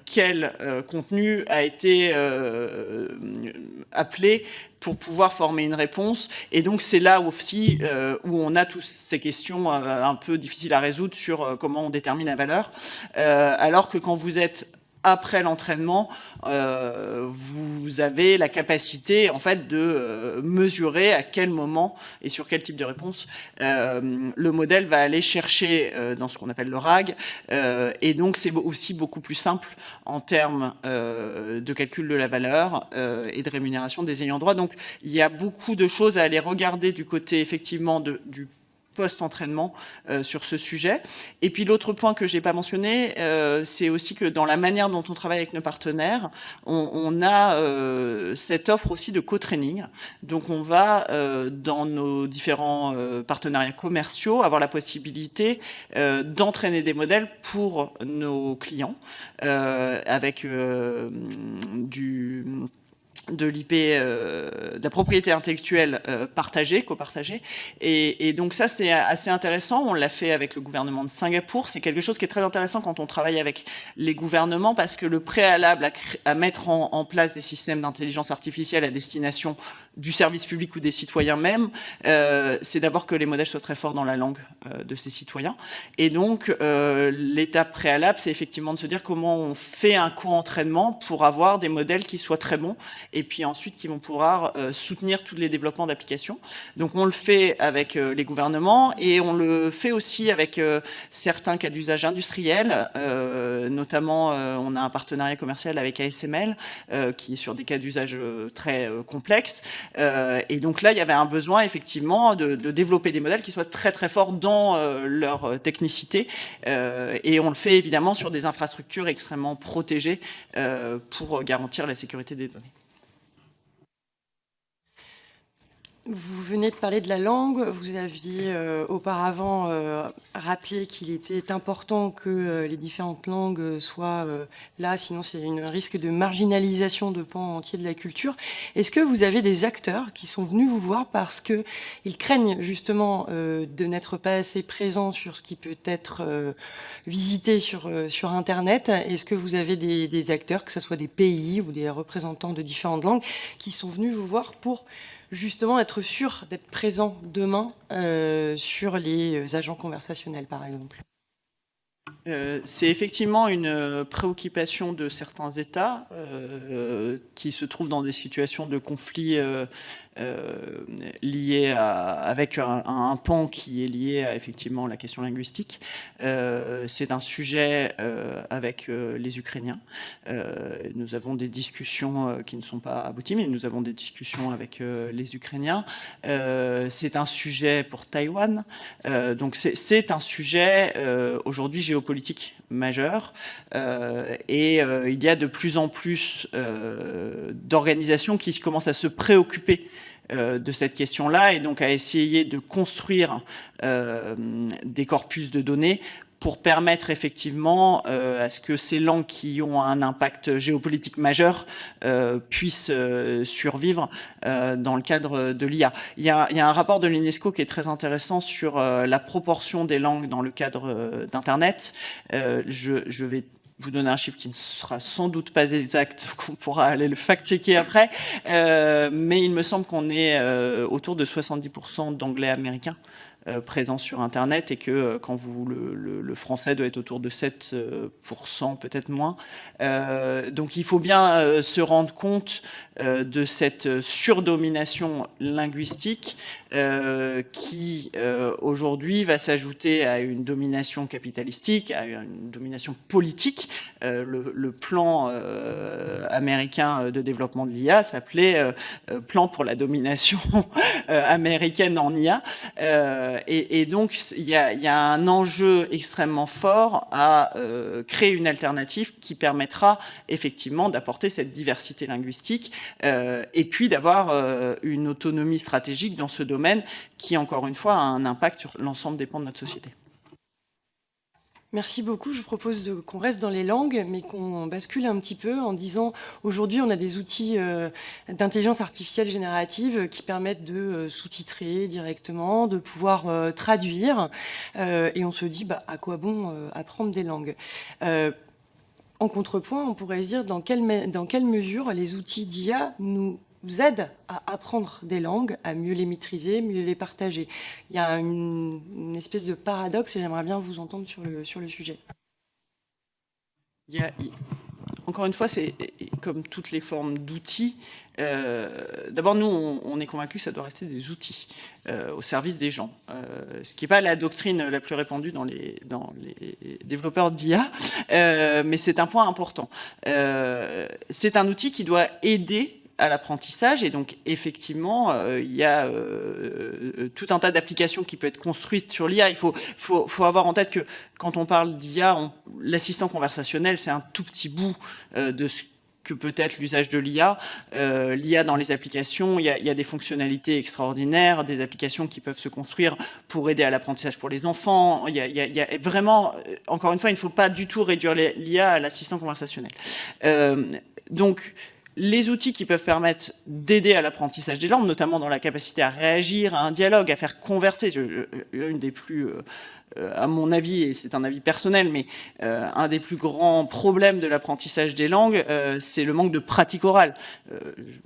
quel contenu a été appelé pour pouvoir former une réponse. Et donc, c'est là aussi où on a toutes ces questions un peu difficiles à résoudre sur comment on détermine la valeur. Alors que quand vous êtes après l'entraînement, vous avez la capacité en fait de mesurer à quel moment et sur quel type de réponse le modèle va aller chercher dans ce qu'on appelle le RAG. Et donc c'est aussi beaucoup plus simple en termes de calcul de la valeur et de rémunération des ayants droit. Donc il y a beaucoup de choses à aller regarder du côté effectivement du post-entraînement sur ce sujet. Et puis l'autre point que je n'ai pas mentionné, c'est aussi que dans la manière dont on travaille avec nos partenaires, on a cette offre aussi de co-training. Donc on va, dans nos différents partenariats commerciaux, avoir la possibilité d'entraîner des modèles pour nos clients avec de l'IP, de la propriété intellectuelle partagée, copartagée. Et donc ça, c'est assez intéressant. On l'a fait avec le gouvernement de Singapour. C'est quelque chose qui est très intéressant quand on travaille avec les gouvernements parce que le préalable à mettre en place des systèmes d'intelligence artificielle à destination du service public ou des citoyens même, c'est d'abord que les modèles soient très forts dans la langue de ces citoyens. Et donc, l'étape préalable, c'est effectivement de se dire comment on fait un co-entraînement pour avoir des modèles qui soient très bons et puis ensuite qui vont pouvoir soutenir tous les développements d'applications. Donc on le fait avec les gouvernements et on le fait aussi avec certains cas d'usage industriels, notamment on a un partenariat commercial avec ASML qui est sur des cas d'usage très complexes. Et donc là, il y avait un besoin effectivement de développer des modèles qui soient très très forts dans leur technicité. Et on le fait évidemment sur des infrastructures extrêmement protégées pour garantir la sécurité des données. Vous venez de parler de la langue. Vous aviez auparavant rappelé qu'il était important que les différentes langues soient là, sinon c'est un risque de marginalisation de pans entiers de la culture. Est-ce que vous avez des acteurs qui sont venus vous voir parce qu'ils craignent justement de n'être pas assez présents sur ce qui peut être visité sur Internet? Est-ce que vous avez des acteurs, que ce soit des pays ou des représentants de différentes langues, qui sont venus vous voir pour justement être sûr d'être présent demain sur les agents conversationnels, par exemple? C'est effectivement une préoccupation de certains États qui se trouvent dans des situations de conflit liées avec un pan qui est lié à effectivement la question linguistique. C'est un sujet avec les Ukrainiens. Nous avons des discussions qui ne sont pas abouties, mais nous avons des discussions avec les Ukrainiens. C'est un sujet pour Taïwan. Donc c'est un sujet aujourd'hui géopolitique majeur et il y a de plus en plus d'organisations qui commencent à se préoccuper de cette question-là et donc à essayer de construire des corpus de données pour permettre effectivement à ce que ces langues qui ont un impact géopolitique majeur puissent survivre dans le cadre de l'IA. Il y a un rapport de l'UNESCO qui est très intéressant sur la proportion des langues dans le cadre d'Internet. Je vais vous donner un chiffre qui ne sera sans doute pas exact, qu'on pourra aller le fact-checker après, mais il me semble qu'on est autour de 70% d'anglais américains présents sur Internet et que quand le français doit être autour de 7%, peut-être moins. Donc il faut bien se rendre compte de cette surdomination linguistique qui aujourd'hui va s'ajouter à une domination capitalistique, à une domination politique. Le plan américain de développement de l'IA s'appelait plan pour la domination américaine en IA. Et donc, il y a un enjeu extrêmement fort à créer une alternative qui permettra effectivement d'apporter cette diversité linguistique et puis d'avoir une autonomie stratégique dans ce domaine qui, encore une fois, a un impact sur l'ensemble des pans de notre société. Merci beaucoup. Je propose qu'on reste dans les langues, mais qu'on bascule un petit peu en disant, aujourd'hui, on a des outils d'intelligence artificielle générative qui permettent de sous-titrer directement, de pouvoir traduire, et on se dit, à quoi bon apprendre des langues? En contrepoint, on pourrait se dire dans quelle mesure les outils d'IA nous aident à apprendre des langues, à mieux les maîtriser, mieux les partager. Il y a une espèce de paradoxe et j'aimerais bien vous entendre sur le sujet. encore une fois, c'est comme toutes les formes d'outils. D'abord, nous, on est convaincus que ça doit rester des outils au service des gens, ce qui n'est pas la doctrine la plus répandue dans les développeurs d'IA, mais c'est un point important. C'est un outil qui doit aider à l'apprentissage, et donc effectivement il y a tout un tas d'applications qui peuvent être construites sur l'IA. Il faut avoir en tête que quand on parle d'IA, l'assistant conversationnel, c'est un tout petit bout de ce que peut être l'usage de l'IA. L'IA dans les applications, il y a des fonctionnalités extraordinaires, des applications qui peuvent se construire pour aider à l'apprentissage pour les enfants. Il y a vraiment, encore une fois, il ne faut pas du tout réduire l'IA à l'assistant conversationnel. Donc, les outils qui peuvent permettre d'aider à l'apprentissage des langues, notamment dans la capacité à réagir à un dialogue, à faire converser, une des plus, à mon avis, et c'est un avis personnel, mais un des plus grands problèmes de l'apprentissage des langues, c'est le manque de pratique orale.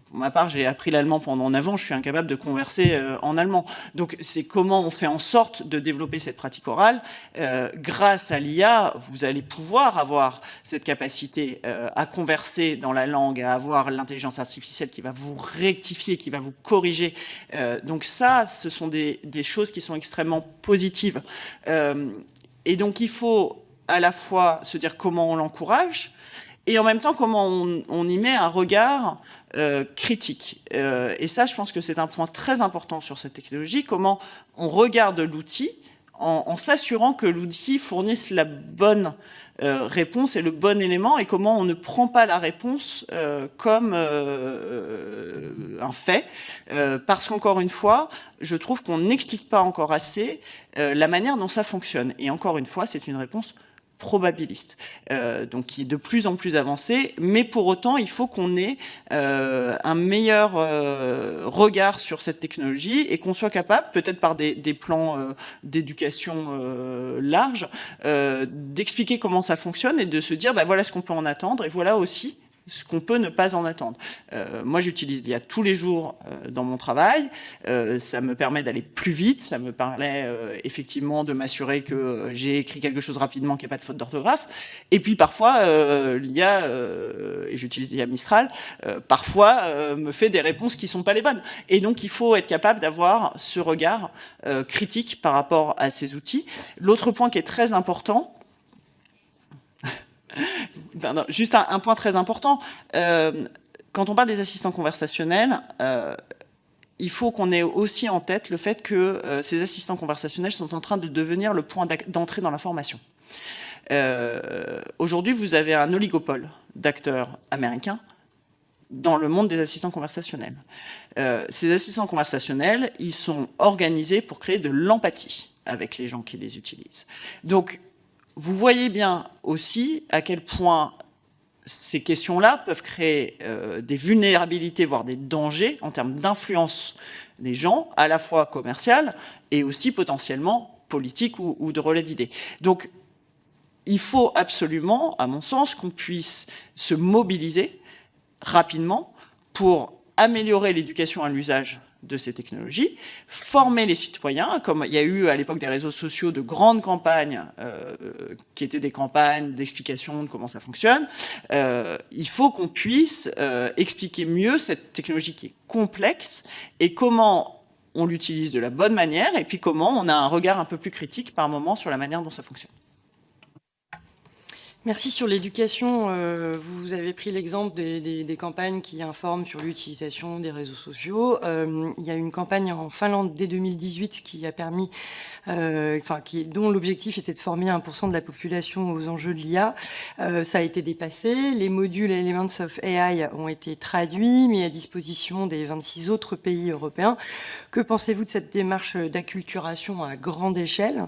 Pour ma part, j'ai appris l'allemand pendant 9 ans, je suis incapable de converser en allemand. Donc c'est comment on fait en sorte de développer cette pratique orale. Grâce à l'IA, vous allez pouvoir avoir cette capacité à converser dans la langue, à avoir l'intelligence artificielle qui va vous rectifier, qui va vous corriger. Donc ça, ce sont des choses qui sont extrêmement positives. Et donc il faut à la fois se dire comment on l'encourage, et en même temps comment on y met un regard critique. Et ça, je pense que c'est un point très important sur cette technologie, comment on regarde l'outil en s'assurant que l'outil fournisse la bonne réponse et le bon élément, et comment on ne prend pas la réponse comme un fait, parce qu'encore une fois, je trouve qu'on n'explique pas encore assez la manière dont ça fonctionne. Et encore une fois, c'est une réponse probabiliste, donc qui est de plus en plus avancée, mais pour autant, il faut qu'on ait un meilleur regard sur cette technologie, et qu'on soit capable, peut-être par des plans d'éducation larges, d'expliquer comment ça fonctionne, et de se dire, bah, voilà ce qu'on peut en attendre, et voilà aussi ce qu'on peut ne pas en attendre. Moi, j'utilise l'IA tous les jours dans mon travail. Ça me permet d'aller plus vite. Ça me permet effectivement de m'assurer que j'ai écrit quelque chose rapidement, qu'il n'y a pas de faute d'orthographe. Et puis parfois, l'IA, et j'utilise l'IA Mistral, parfois me fait des réponses qui ne sont pas les bonnes. Et donc, il faut être capable d'avoir ce regard critique par rapport à ces outils. L'autre point qui est très important, juste un point très important. Quand on parle des assistants conversationnels, il faut qu'on ait aussi en tête le fait que ces assistants conversationnels sont en train de devenir le point d'entrée dans l'information. Aujourd'hui, vous avez un oligopole d'acteurs américains dans le monde des assistants conversationnels. Ces assistants conversationnels, ils sont organisés pour créer de l'empathie avec les gens qui les utilisent. Donc, vous voyez bien aussi à quel point ces questions-là peuvent créer des vulnérabilités, voire des dangers en termes d'influence des gens, à la fois commerciales et aussi potentiellement politiques ou de relais d'idées. Donc, il faut absolument, à mon sens, qu'on puisse se mobiliser rapidement pour améliorer l'éducation à l'usage de ces technologies, former les citoyens, comme il y a eu à l'époque des réseaux sociaux de grandes campagnes qui étaient des campagnes d'explication de comment ça fonctionne. Il faut qu'on puisse expliquer mieux cette technologie qui est complexe et comment on l'utilise de la bonne manière, et puis comment on a un regard un peu plus critique par moment sur la manière dont ça fonctionne. Merci. Sur l'éducation, vous avez pris l'exemple des campagnes qui informent sur l'utilisation des réseaux sociaux. Il y a une campagne en Finlande dès 2018 qui a permis, dont l'objectif était de former 1% de la population aux enjeux de l'IA. Ça a été dépassé. Les modules Elements of AI ont été traduits, mis à disposition des 26 autres pays européens. Que pensez-vous de cette démarche d'acculturation à grande échelle?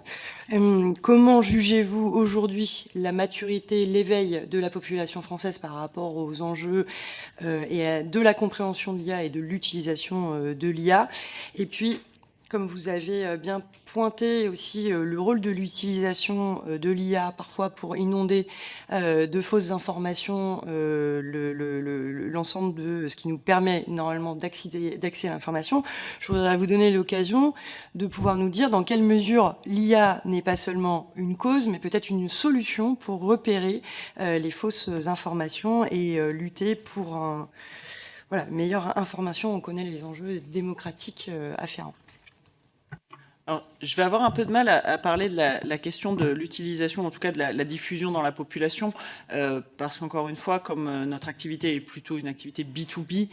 Comment jugez-vous aujourd'hui la maturité, l'éveil de la population française par rapport aux enjeux et de la compréhension de l'IA et de l'utilisation de l'IA? Et puis, comme vous avez bien pointé aussi le rôle de l'utilisation de l'IA, parfois pour inonder de fausses informations l'ensemble de ce qui nous permet normalement d'accéder à l'information, je voudrais vous donner l'occasion de pouvoir nous dire dans quelle mesure l'IA n'est pas seulement une cause, mais peut-être une solution pour repérer les fausses informations et lutter pour meilleure information. On connaît les enjeux démocratiques afférents. Alors, je vais avoir un peu de mal à parler de la question de l'utilisation, en tout cas de la diffusion dans la population, parce qu'encore une fois, comme notre activité est plutôt une activité B2B,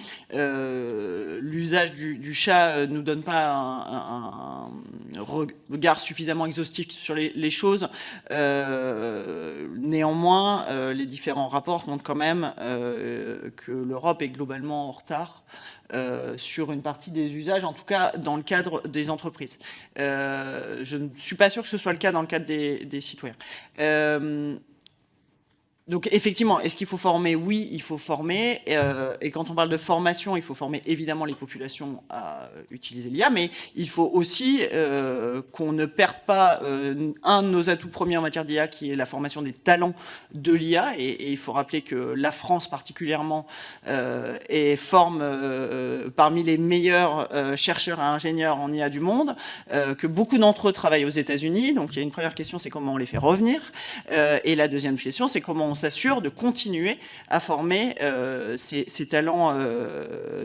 l'usage du chat ne nous donne pas un regard suffisamment exhaustif sur les choses. Néanmoins, les différents rapports montrent quand même que l'Europe est globalement en retard sur une partie des usages, en tout cas dans le cadre des entreprises. Je ne suis pas sûr que ce soit le cas dans le cadre des citoyens. Donc effectivement, est-ce qu'il faut former? Oui, il faut former. Et quand on parle de formation, il faut former évidemment les populations à utiliser l'IA, mais il faut aussi qu'on ne perde pas un de nos atouts premiers en matière d'IA, qui est la formation des talents de l'IA. Et il faut rappeler que la France particulièrement forme parmi les meilleurs chercheurs et ingénieurs en IA du monde, que beaucoup d'entre eux travaillent aux États-Unis. Donc il y a une première question, c'est comment on les fait revenir. Et la deuxième question, c'est comment on s'assure de continuer à former ces talents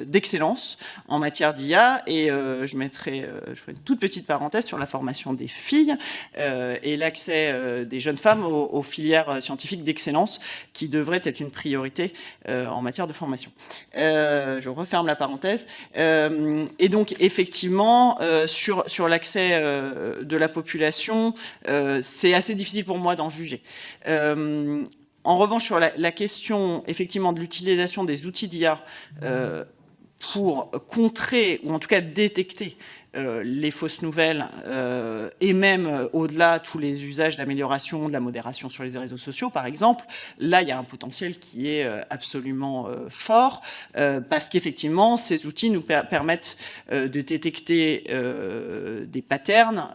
d'excellence en matière d'IA. Et je ferai une toute petite parenthèse sur la formation des filles et l'accès des jeunes femmes aux filières scientifiques d'excellence, qui devrait être une priorité en matière de formation. Je referme la parenthèse. Et donc, effectivement, sur l'accès de la population, c'est assez difficile pour moi d'en juger. En revanche, sur la question effectivement de l'utilisation des outils d'IA pour contrer, ou en tout cas détecter les fausses nouvelles et même au-delà tous les usages d'amélioration, de la modération sur les réseaux sociaux, par exemple, là, il y a un potentiel qui est absolument fort parce qu'effectivement, ces outils nous permettent de détecter des patterns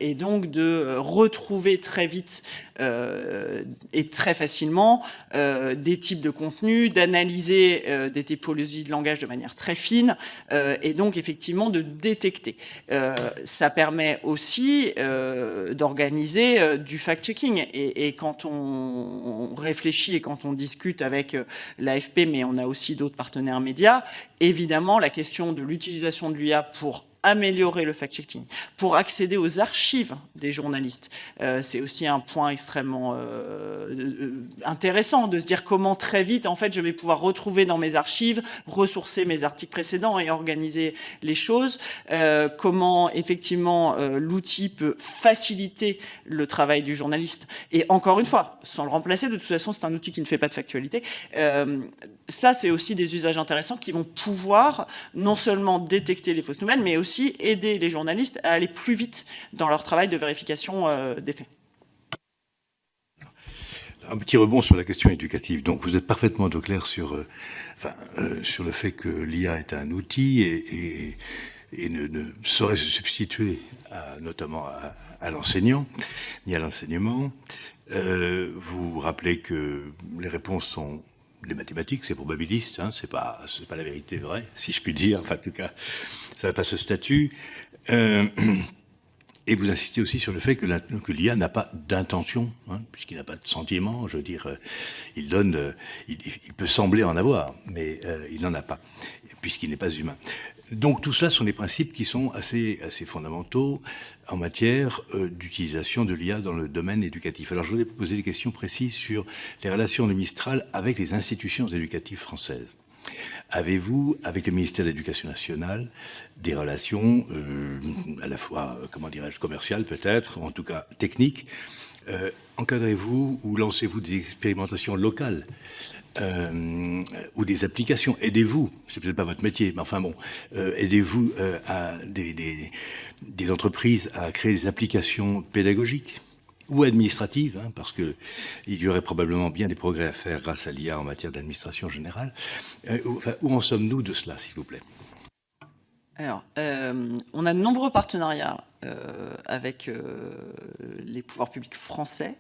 et donc de retrouver très vite et très facilement des types de contenus, d'analyser des typologies de langage de manière très fine et donc effectivement de détecter. Ça permet aussi d'organiser du fact-checking. Et quand on réfléchit et quand on discute avec l'AFP, mais on a aussi d'autres partenaires médias, évidemment, la question de l'utilisation de l'IA pour améliorer le fact-checking, pour accéder aux archives des journalistes. C'est aussi un point extrêmement intéressant de se dire comment très vite, en fait, je vais pouvoir retrouver dans mes archives, ressourcer mes articles précédents et organiser les choses. Comment, effectivement, l'outil peut faciliter le travail du journaliste. Et encore une fois, sans le remplacer, de toute façon, c'est un outil qui ne fait pas de factualité. Ça, c'est aussi des usages intéressants qui vont pouvoir non seulement détecter les fausses nouvelles, mais aussi aider les journalistes à aller plus vite dans leur travail de vérification des faits. Un petit rebond sur la question éducative. Donc, vous êtes parfaitement au clair sur le fait que l'IA est un outil et ne saurait se substituer notamment à l'enseignant, ni à l'enseignement. Vous rappelez que les réponses sont les mathématiques, c'est probabiliste, hein, c'est pas la vérité vraie, si je puis dire. Enfin, en tout cas, ça n'a pas ce statut. Et vous insistez aussi sur le fait que l'IA n'a pas d'intention, hein, puisqu'il n'a pas de sentiment. Je veux dire, il peut sembler en avoir, mais il n'en a pas, puisqu'il n'est pas humain. Donc tout ça sont des principes qui sont assez fondamentaux en matière d'utilisation de l'IA dans le domaine éducatif. Alors je voulais poser des questions précises sur les relations de Mistral avec les institutions éducatives françaises. Avez-vous, avec le ministère de l'Éducation nationale, des relations à la fois, comment dirais-je, commerciales peut-être, en tout cas techniques? Encadrez-vous ou lancez-vous des expérimentations locales ou des applications? Aidez-vous, c'est peut-être pas votre métier, mais enfin bon, aidez-vous à des entreprises à créer des applications pédagogiques ou administratives, hein, parce qu'il y aurait probablement bien des progrès à faire grâce à l'IA en matière d'administration générale. Où en sommes-nous de cela, s'il vous plaît? Alors, on a de nombreux partenariats avec les pouvoirs publics français.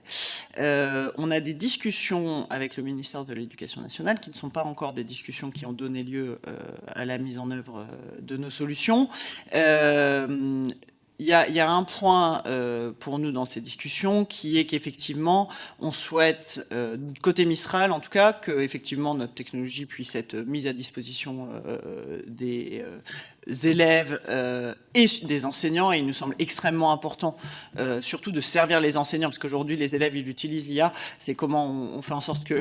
On a des discussions avec le ministère de l'Éducation nationale qui ne sont pas encore des discussions qui ont donné lieu à la mise en œuvre de nos solutions. Il y a un point pour nous dans ces discussions qui est qu'effectivement, on souhaite, côté Mistral en tout cas, que effectivement notre technologie puisse être mise à disposition des élèves et des enseignants, et il nous semble extrêmement important surtout de servir les enseignants, parce qu'aujourd'hui les élèves ils utilisent l'IA, c'est comment on fait en sorte que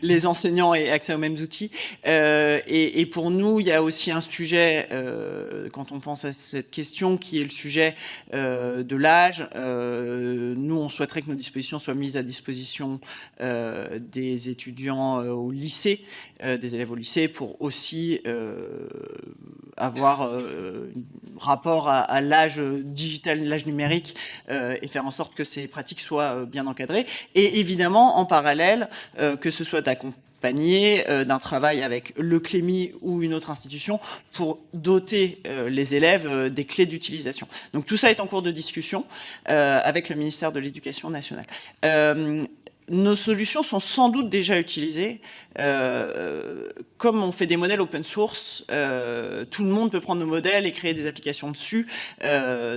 les enseignants aient accès aux mêmes outils, et pour nous il y a aussi un sujet quand on pense à cette question qui est le sujet de l'âge. Nous on souhaiterait que nos dispositions soient mises à disposition des étudiants au lycée, des élèves au lycée, pour aussi avoir rapport à l'âge digital, l'âge numérique, et faire en sorte que ces pratiques soient bien encadrées. Et évidemment, en parallèle, que ce soit accompagné d'un travail avec le Clémy ou une autre institution pour doter les élèves des clés d'utilisation. Donc tout ça est en cours de discussion avec le ministère de l'Éducation nationale. Nos solutions sont sans doute déjà utilisées. Comme on fait des modèles open source, tout le monde peut prendre nos modèles et créer des applications dessus,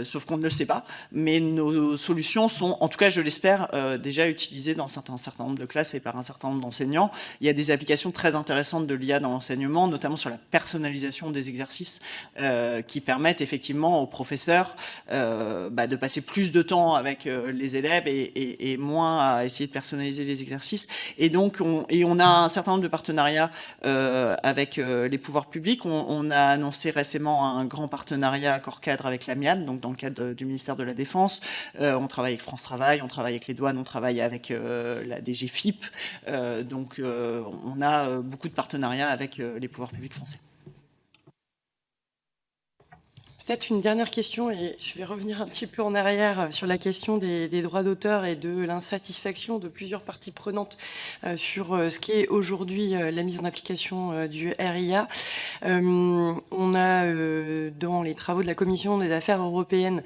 sauf qu'on ne le sait pas. Mais nos solutions sont, en tout cas je l'espère, déjà utilisées dans un certain nombre de classes et par un certain nombre d'enseignants. Il y a des applications très intéressantes de l'IA dans l'enseignement, notamment sur la personnalisation des exercices, qui permettent effectivement aux professeurs de passer plus de temps avec les élèves et moins à essayer de personnaliser les exercices. Et donc, on a un certain nombre de partenariats avec les pouvoirs publics. On a annoncé récemment un grand partenariat accord cadre avec l'Amiad, donc dans le cadre du ministère de la Défense. On travaille avec France Travail, on travaille avec les douanes, on travaille avec la DGFiP. Donc, on a beaucoup de partenariats avec les pouvoirs publics français. Peut-être une dernière question, et je vais revenir un petit peu en arrière sur la question des droits d'auteur et de l'insatisfaction de plusieurs parties prenantes sur ce qu'est aujourd'hui la mise en application du RIA. On a, dans les travaux de la Commission des affaires européennes,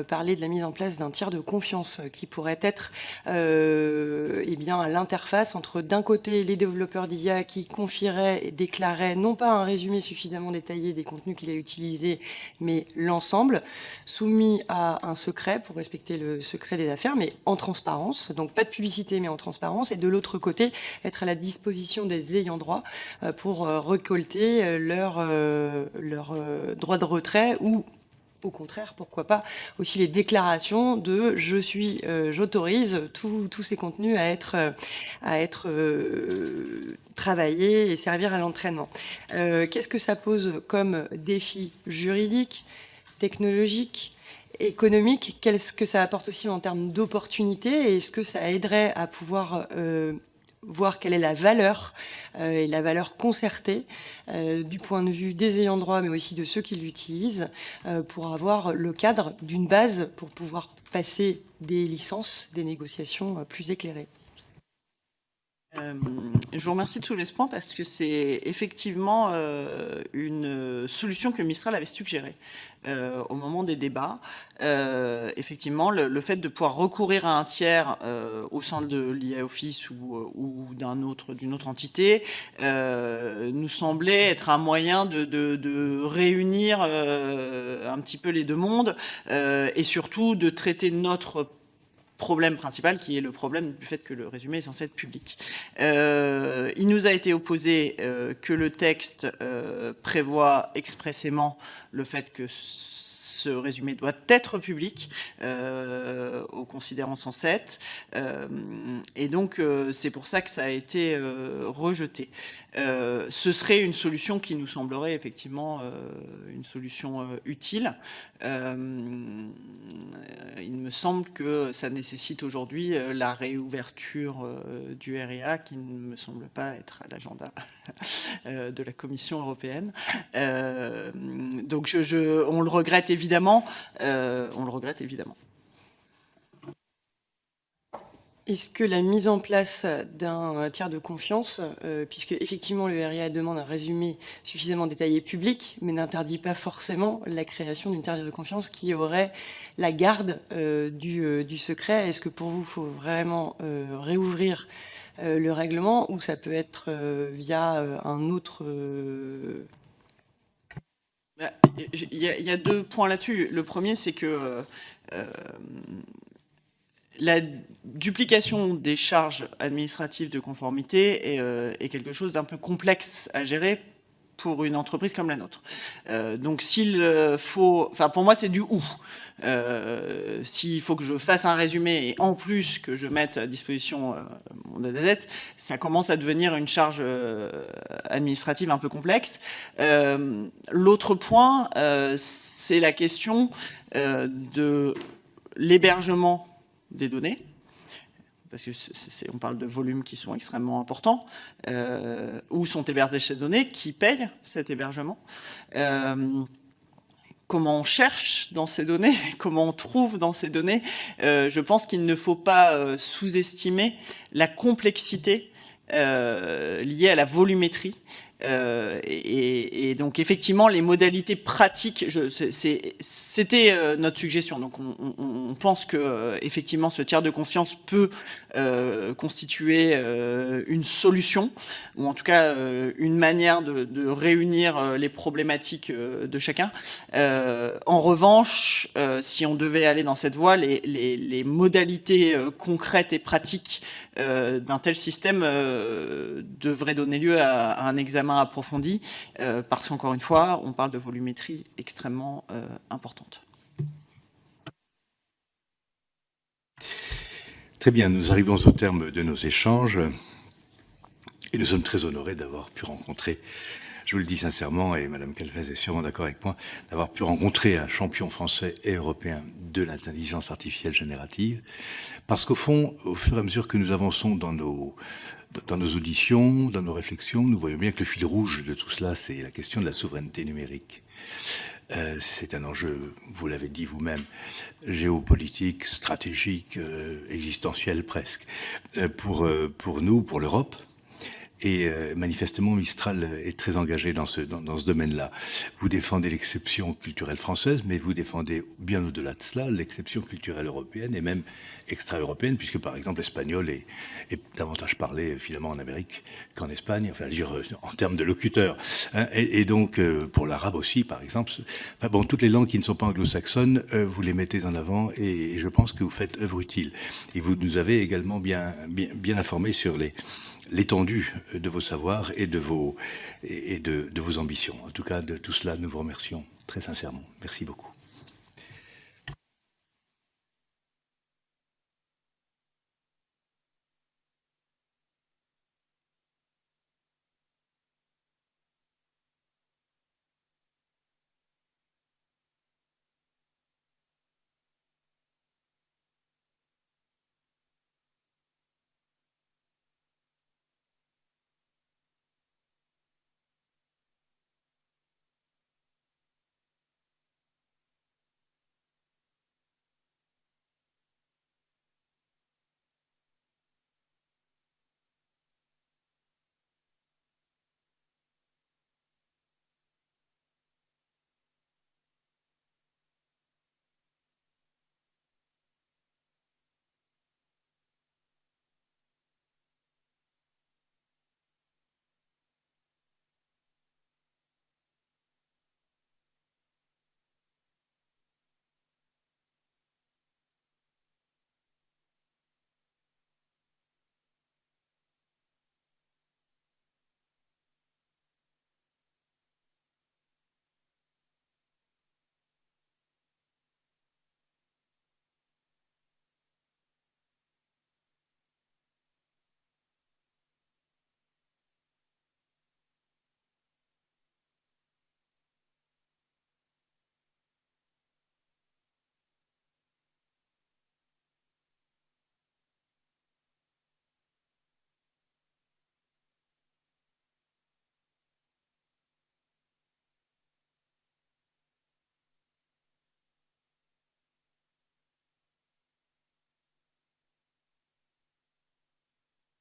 parlé de la mise en place d'un tiers de confiance qui pourrait être à l'interface entre, d'un côté, les développeurs d'IA qui confieraient et déclaraient non pas un résumé suffisamment détaillé des contenus qu'il a utilisés, mais l'ensemble, soumis à un secret pour respecter le secret des affaires, mais en transparence, donc pas de publicité, mais en transparence, et de l'autre côté, être à la disposition des ayants droit pour récolter leur droit de retrait ou, au contraire, pourquoi pas, aussi les déclarations de j'autorise tous ces contenus à être travaillés et servir à l'entraînement. Qu'est-ce que ça pose comme défi juridique, technologique, économique? Qu'est-ce que ça apporte aussi en termes d'opportunités? Et est-ce que ça aiderait à pouvoir voir quelle est la valeur et la valeur concertée du point de vue des ayants droit, mais aussi de ceux qui l'utilisent, pour avoir le cadre d'une base pour pouvoir passer des licences, des négociations plus éclairées? Je vous remercie de soulever ce point parce que c'est effectivement une solution que Mistral avait suggérée au moment des débats. Effectivement, le fait de pouvoir recourir à un tiers au sein de l'IA Office ou d'une autre entité nous semblait être un moyen de réunir un petit peu les deux mondes et surtout de traiter notre problème principal, qui est le problème du fait que le résumé est censé être public. Il nous a été opposé que le texte prévoit expressément le fait que ce résumé doit être public au considérant 107. Et donc, c'est pour ça que ça a été rejeté. Ce serait une solution qui nous semblerait effectivement une solution utile. Il me semble que ça nécessite aujourd'hui la réouverture du RIA, qui ne me semble pas être à l'agenda de la Commission européenne. Donc on le regrette évidemment. Est-ce que la mise en place d'un tiers de confiance, puisque effectivement le RIA demande un résumé suffisamment détaillé public, mais n'interdit pas forcément la création d'une tiers de confiance qui aurait la garde du secret, est-ce que pour vous, il faut vraiment réouvrir le règlement ou ça peut être via un autre... Il y a 2 points là-dessus. Le premier, c'est que la duplication des charges administratives de conformité est quelque chose d'un peu complexe à gérer pour une entreprise comme la nôtre. Donc s'il faut... Enfin, pour moi, c'est du ou. S'il faut que je fasse un résumé et en plus que je mette à disposition mon dataset, ça commence à devenir une charge administrative un peu complexe. L'autre point, c'est la question de l'hébergement des données, parce que on parle de volumes qui sont extrêmement importants, où sont hébergées ces données, qui payent cet hébergement, comment on cherche dans ces données, comment on trouve dans ces données. Je pense qu'il ne faut pas sous-estimer la complexité liée à la volumétrie. Et donc effectivement les modalités pratiques, c'était notre suggestion. Donc on pense que effectivement ce tiers de confiance peut constituer une solution ou en tout cas une manière de réunir les problématiques de chacun. En revanche, si on devait aller dans cette voie, les modalités concrètes et pratiques d'un tel système devraient donner lieu à un examen approfondi, parce qu'encore une fois, on parle de volumétrie extrêmement importante. Très bien, nous arrivons au terme de nos échanges et nous sommes très honorés d'avoir pu rencontrer, je vous le dis sincèrement, et Madame Calvez est sûrement d'accord avec moi, d'avoir pu rencontrer un champion français et européen de l'intelligence artificielle générative, parce qu'au fond, au fur et à mesure que nous avançons dans nos auditions, dans nos réflexions, nous voyons bien que le fil rouge de tout cela, c'est la question de la souveraineté numérique. C'est un enjeu, vous l'avez dit vous-même, géopolitique, stratégique, existentiel presque, pour nous, pour l'Europe. Et manifestement, Mistral est très engagé dans ce domaine-là. Vous défendez l'exception culturelle française, mais vous défendez bien au-delà de cela l'exception culturelle européenne et même extra-européenne, puisque par exemple l'espagnol est davantage parlé finalement en Amérique qu'en Espagne, enfin dire en termes de locuteurs. Hein, et donc pour l'arabe aussi, par exemple. Enfin, bon, toutes les langues qui ne sont pas anglo-saxonnes, vous les mettez en avant et je pense que vous faites œuvre utile. Et vous nous avez également bien informés sur l'étendue de vos savoirs et de vos ambitions. En tout cas, de tout cela, nous vous remercions très sincèrement. Merci beaucoup.